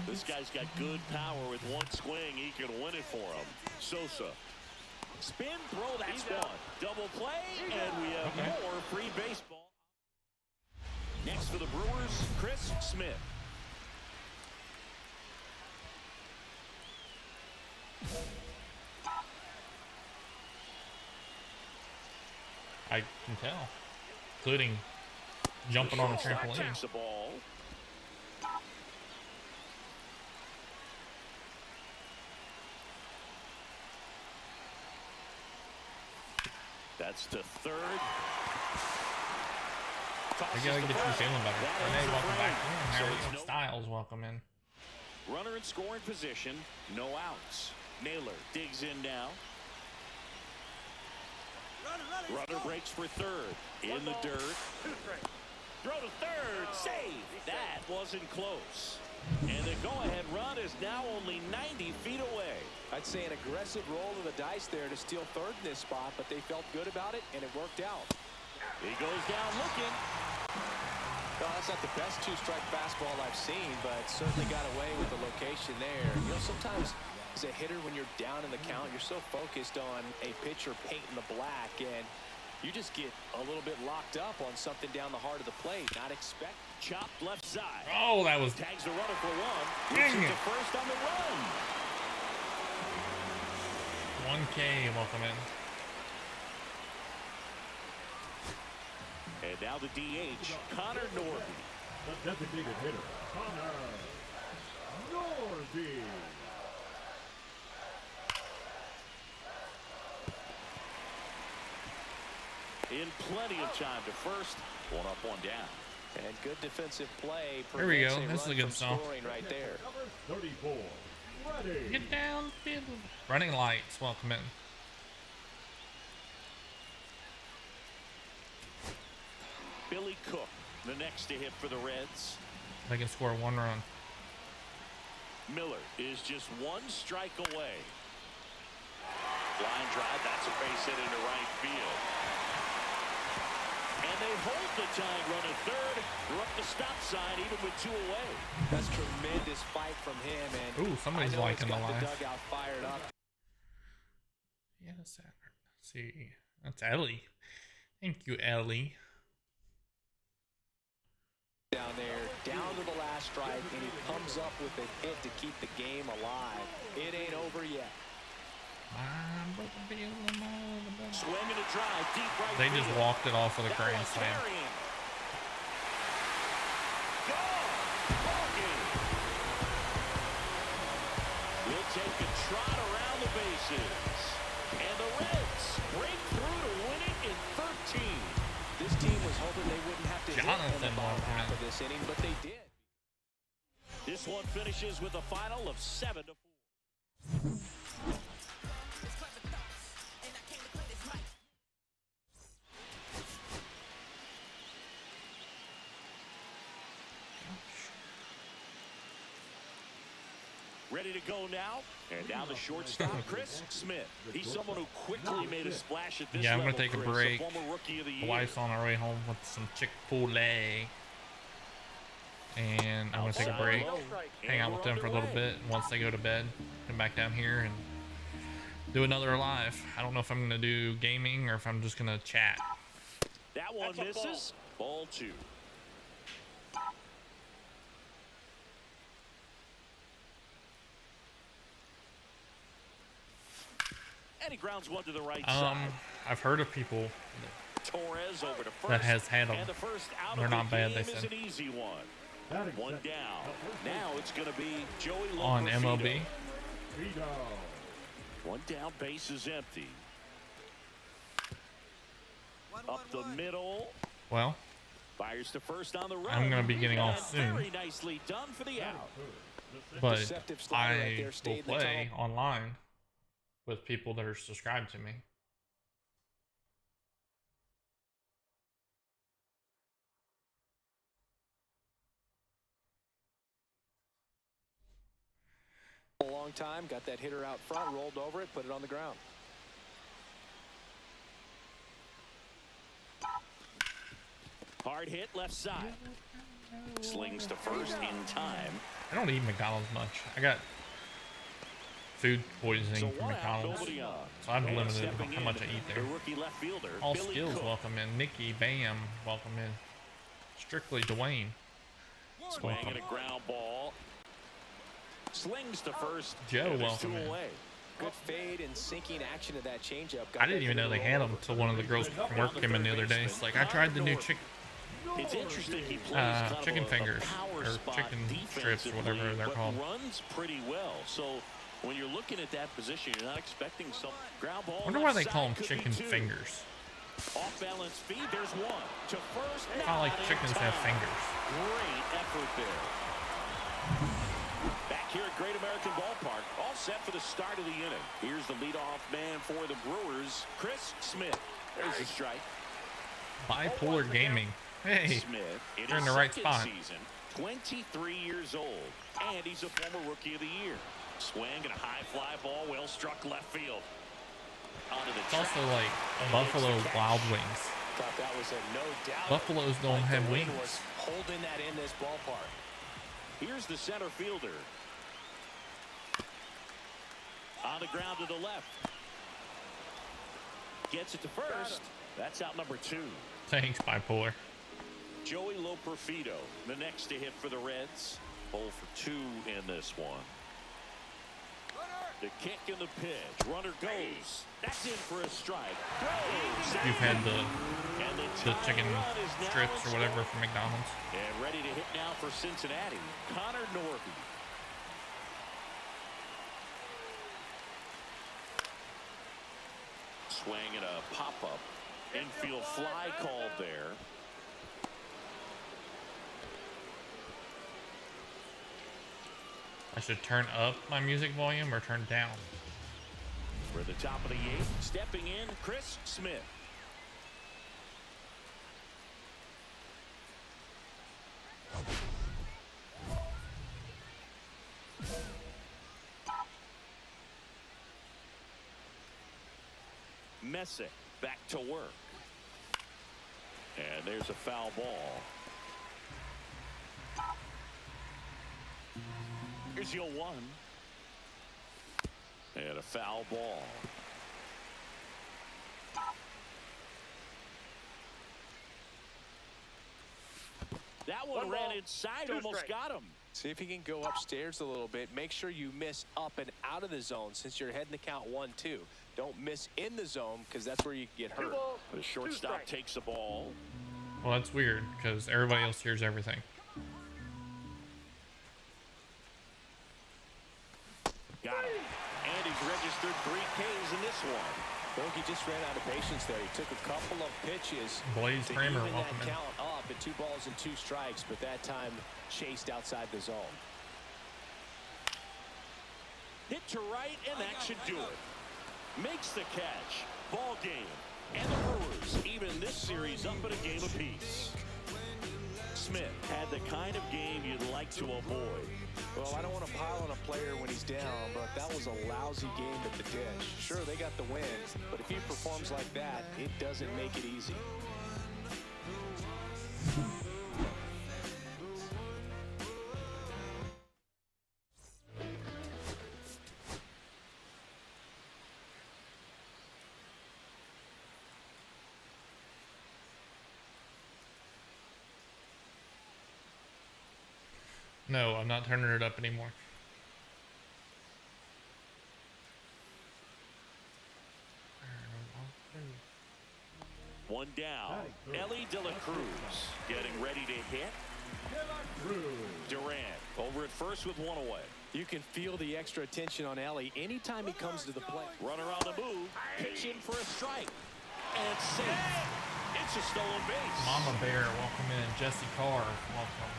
This guy's got good power. With one swing, he can win it for him. Sosa. Spin, throw, that's one. Double play, and we have more free baseball. Next for the Brewers, Chris Smith. I can tell, including jumping on a trampoline. Takes the ball. That's to third. I gotta get you feeling better. Renee, welcome back in. Harry Styles, welcome in. Runner in scoring position, no outs. Naylor digs in now. Runner breaks for third. In the dirt. Throw to third. Save. That wasn't close. And the go-ahead run is now only 90 feet away. I'd say an aggressive roll of the dice there to steal third in this spot, but they felt good about it, and it worked out. He goes down looking. Well, that's not the best two-strike fastball I've seen, but certainly got away with the location there. You know, sometimes as a hitter, when you're down in the count, you're so focused on a pitcher painting the black, and you just get a little bit locked up on something down the heart of the plate. Not expect. Chopped left side. Oh, that was. Tags the runner for one. Dang it. To first on the run. 1K, welcome in. And now the DH, Connor Norby. The designated hitter, Connor Norby. In plenty of time to first. One up, one down. And good defensive play. Here we go. This is a good song. Right there. Number 34. Ready. Get down, fiddle. Running lights, welcome in. Billy Cook, the next to hit for the Reds. They can score one run. Miller is just one strike away. Line drive, that's a base hit into right field. And they hold the tying run at third. They're up the stop sign, even with two away. That's tremendous fight from him. And ooh, somebody's liking the live. Dugout fired up. Yes, let's see. That's Ellie. Thank you, Ellie. Down there, down to the last strike, and he comes up with a hit to keep the game alive. It ain't over yet. Swing and a drive, deep right. They just walked it off with a grand slam. We'll take a trot around the bases. And the Reds break through to win it in 13. This team was hoping they wouldn't have to hit in the bottom half of this inning, but they did. This one finishes with a final of 7-4. Ready to go now, and now the shortstop, Chris Smith. He's someone who quickly made a splash at this I'm level. going to take a Chris, break. former rookie of the The year. wife's on our way home with some Chick-fil-A. And I'm going to take a break, hang out with them for a little bit. Once they go to bed, come back down here and do another live. I don't know if I'm going to do gaming or if I'm just going to chat. That one misses. Ball two. And he grounds one to the right side. I've heard of people Torres over to first, that has had them. and the first out They're of not the bad, game they is said. an easy one. One down. Now it's going to be Joey On MLB. Vito. One down, base is empty. Up the middle. Well, Fires to first on the run. I'm going to be getting off And soon. Very nicely done for the out. But Deceptive slider right I there, will stayed in the play tunnel. online with people that are subscribed to me. A long time, got that hitter out front, rolled over it, put it on the ground. Hard hit left side. Slings to first in time. I don't eat McDonald's much. I got food poisoning from McDonald's, so I'm limited how much I eat there. All skills, welcome in. Nikki, Bam, welcome in. Strictly Dwayne. Swinging a ground ball. Slings to first. Joe, welcome in. Good fade and sinking action of that changeup. I didn't even know they had them until one of the girls from work came in the other day. It's like, I tried the new It's interesting he plays chicken fingers or chicken strips or whatever they're called. Runs pretty well. So when you're looking at that position, you're not expecting some ground ball. I wonder why they call them chicken fingers. Off balance feed, there's one to first. Not like chickens have fingers. Great effort there. Back here at Great American Ballpark, all set for the start of the inning. Here's the leadoff man for the Brewers, Chris Smith. There's the strike. Bipolar Gaming. Hey, Smith, you're in the right spot. Season, 23 years old, and he's a former Rookie of the Year. Swing and a high fly ball, well struck left field. It's also like Buffalo Wild Wings. Thought that was a no doubt. Buffaloes don't have wings. Holding that in this ballpark. Here's the center fielder. On the ground to the left. Gets it to first. That's out number 2. Thanks, Bipolar. Joey Loperfido, the next to hit for the Reds. 0 for 2 in this one. The kick and the pitch. Runner goes. That's in for a strike. You've had the chicken strips or whatever from McDonald's. And ready to hit now for Cincinnati, Connor Norby. Swing and a pop-up. Infield fly called there. I should turn up my music volume or turn down. For the top of the 8th, stepping in, Chris Smith. Messick back to work. And there's a foul ball. Here's your 1. And a foul ball. That one ran inside, almost got him. See if he can go upstairs a little bit. Make sure you miss up and out of the zone since you're heading to count 1-2. Don't miss in the zone because that's where you get hurt. The shortstop takes the ball. Well, that's weird because everybody else hears everything. Got him. And he's registered 3 Ks in this one. Bogey just ran out of patience there. He took a couple of pitches Blaze to Kramer, even welcome that in. count up at 2 balls and 2 strikes, but that time chased outside the zone. Hit to right, and that should do it. Makes the catch. Ball game. And the Brewers even this series up at a game apiece. Smith had the kind of game you'd like to avoid. Well, I don't want to pile on a player when he's down, but that was a lousy game at the dish. Sure, they got the win, but if he performs like that, it doesn't make it easy. No, I'm not turning it up anymore. One down. Ellie De La Cruz getting ready to hit. Durant over at first with 1 away. You can feel the extra attention on Ellie anytime he comes to the plate. Runner on the move. Pitch in for a strike. And safe. It's a stolen base. Mama Bear, welcome in. Jesse Carr, welcome.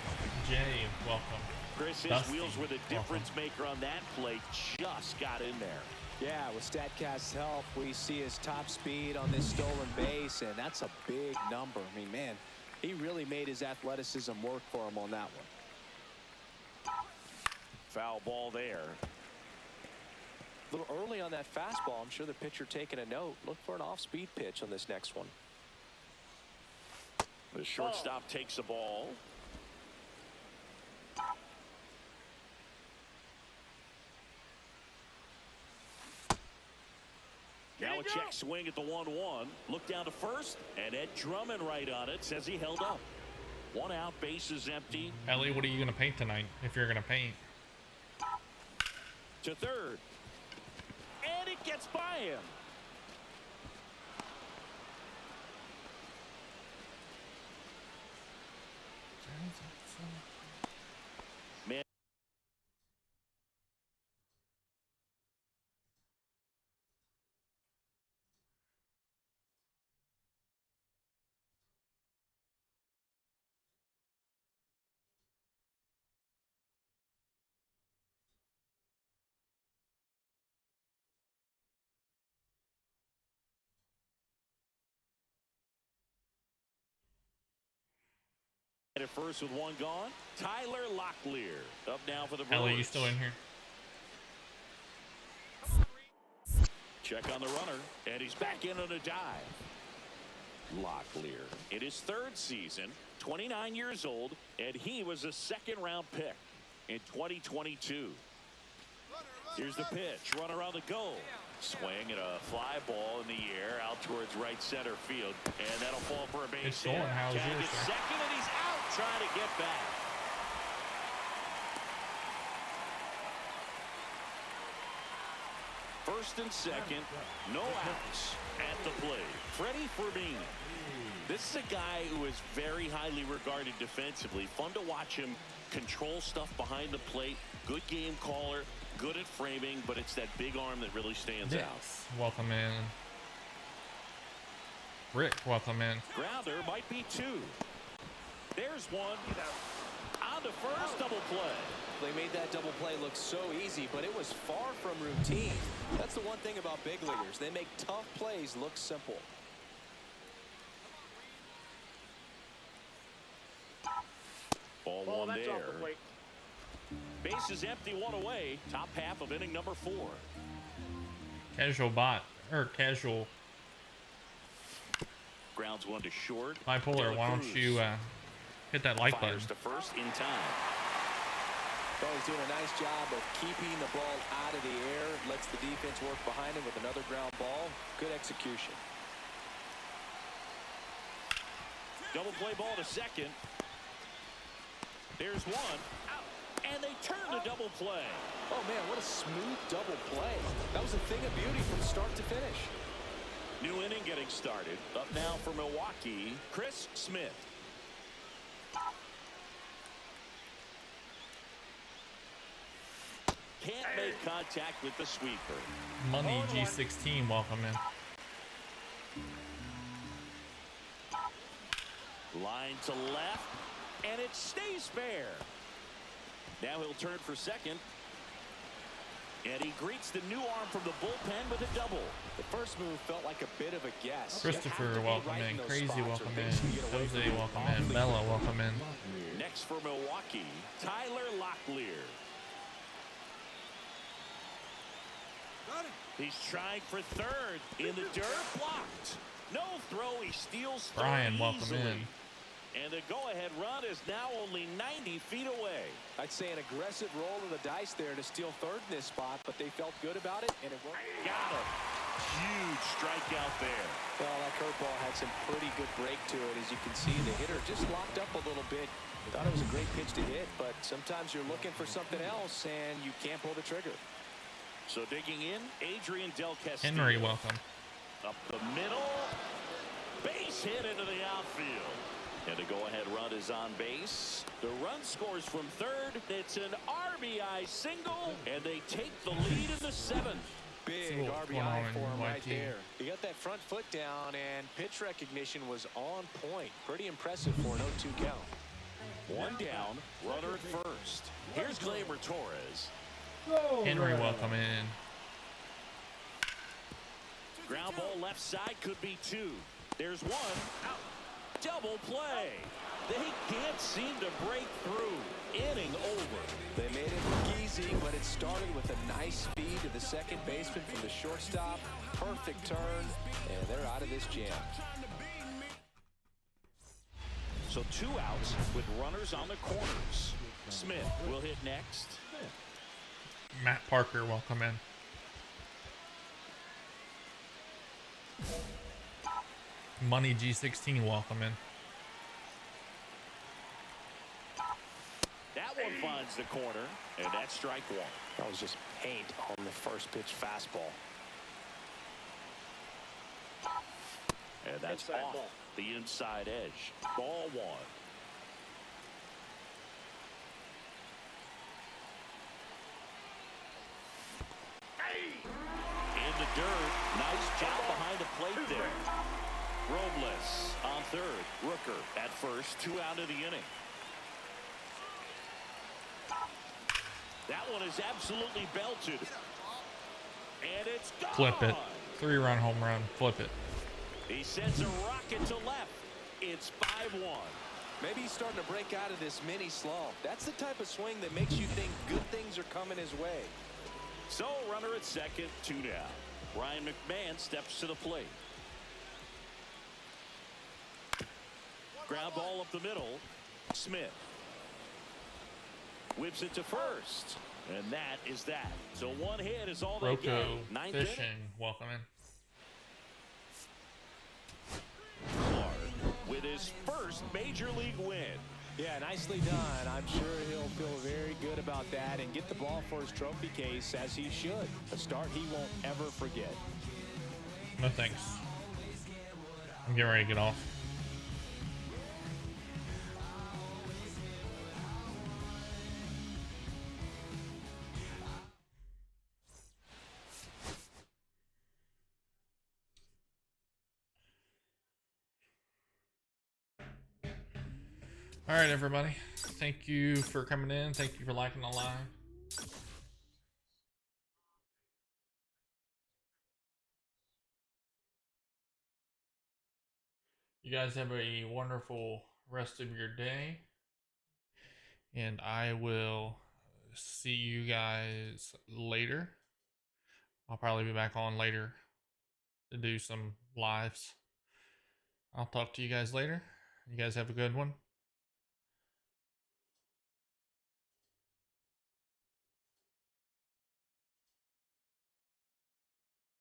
Jay, welcome. Chris, his Dusty, wheels were the difference welcome. maker on that play. Just got in there. Yeah, with StatCast's help, we see his top speed on this stolen base, and that's a big number. I mean, man, he really made his athleticism work for him on that one. Foul ball there. A little early on that fastball. I'm sure the pitcher taking a note. Look for an off-speed pitch on this next one. The shortstop takes the ball. Now a check swing at the 1-1. Look down to first, and Ed Drummond right on it. Says he held up. One out, base is empty. Ellie, what are you going to paint tonight, if you're going to paint? To third. And it gets by him. Man. At first with one gone, Tyler Locklear up now for the Brewers. Ellie, you still in here? Check on the runner, and he's back in on a dive. Locklear in his third season, 29 years old, and he was a second-round pick in 2022. Here's the pitch, runner on the go. Swing and a fly ball in the air out towards right center field, and that'll fall for a base hit. How's yours, sir? Second, and he's out trying to get back. First and second, no outs at the plate. Freddie Fermin. This is a guy who is very highly regarded defensively. Fun to watch him control stuff behind the plate. Good game caller, good at framing, but it's that big arm that really stands out. Welcome in. Rick, welcome in. Grounder might be two. There's one. On to first, double play. They made that double play look so easy, but it was far from routine. That's the one thing about big leaguers. They make tough plays look simple. Ball one there. Base is empty, one away. Top half of inning number 4. Casual bot, or casual. Grounds one to short. Bipolar, why don't you hit that like button? Fires to first in time. Oh, he's doing a nice job of keeping the ball out of the air. Lets the defense work behind him with another ground ball. Good execution. Double play ball to second. There's one. Out. And they turn to double play. Oh, man, what a smooth double play. That was a thing of beauty from start to finish. New inning getting started. Up now for Milwaukee, Chris Smith. Can't make contact with the sweeper. Money G16, welcome in. Line to left, and it stays fair. Now he'll turn for second. And he greets the new arm from the bullpen with a double. The first move felt like a bit of a guess. Christopher, welcome in. Crazy, welcome in. Jose, welcome in. Bella, welcome in. Next for Milwaukee, Tyler Locklear. He's trying for third in the dirt, blocked. No throw, he steals third. Brian, welcome easily. in. And the go-ahead run is now only 90 feet away. I'd say an aggressive roll of the dice there to steal third in this spot, but they felt good about it, and it worked. Got him. Huge strikeout there. Well, that curveball had some pretty good break to it. As you can see, the hitter just locked up a little bit. Thought it was a great pitch to hit, but sometimes you're looking for something else, and you can't pull the trigger. So digging in, Adrian Del Castillo. Henry, welcome. Up the middle. Base hit into the outfield. And the go-ahead run is on base. The run scores from third. It's an RBI single, and they take the lead in the 7th. Big RBI for him right there. He got that front foot down, and pitch recognition was on point. Pretty impressive for an 0-2 count. One down, runner at first. Here's Gleyber Torres. Henry, welcome in. Ground ball left side, could be two. There's one. Out. double play. They can't seem to break through. Inning over. They made it look easy, but it started with a nice speed to the second baseman from the shortstop. Perfect turn, and they're out of this jam. So 2 outs with runners on the corners. Smith will hit next. Matt Parker will come in. Money G16 will come in. That one finds the corner, and that's strike 1. That was just paint on the first pitch fastball. And that's Inside off ball. the inside edge. Ball 1. In the dirt. Nice job behind the plate there. Robles on third. Rooker at first. 2 out of the inning. That one is absolutely belted. And it's gone. Flip it. 3-run home run. Flip it. He sends a rocket to left. It's 5-1. Maybe he's starting to break out of this mini slump. That's the type of swing that makes you think good things are coming his way. So runner at second, 2 down. Ryan McMahon steps to the plate. Ground ball up the middle. Smith whips it to first, and that is that. So 1 hit is all they get. Rocco Ninth Fishing, inning. welcome in. Clark with his first major league win. Yeah, nicely done. I'm sure he'll feel very good about that and get the ball for his trophy case, as he should. A start he won't ever forget. No thanks. I'm getting ready to get off. All right, everybody. Thank you for coming in. Thank you for liking the live. You guys have a wonderful rest of your day. And I will see you guys later. I'll probably be back on later to do some lives. I'll talk to you guys later. You guys have a good one.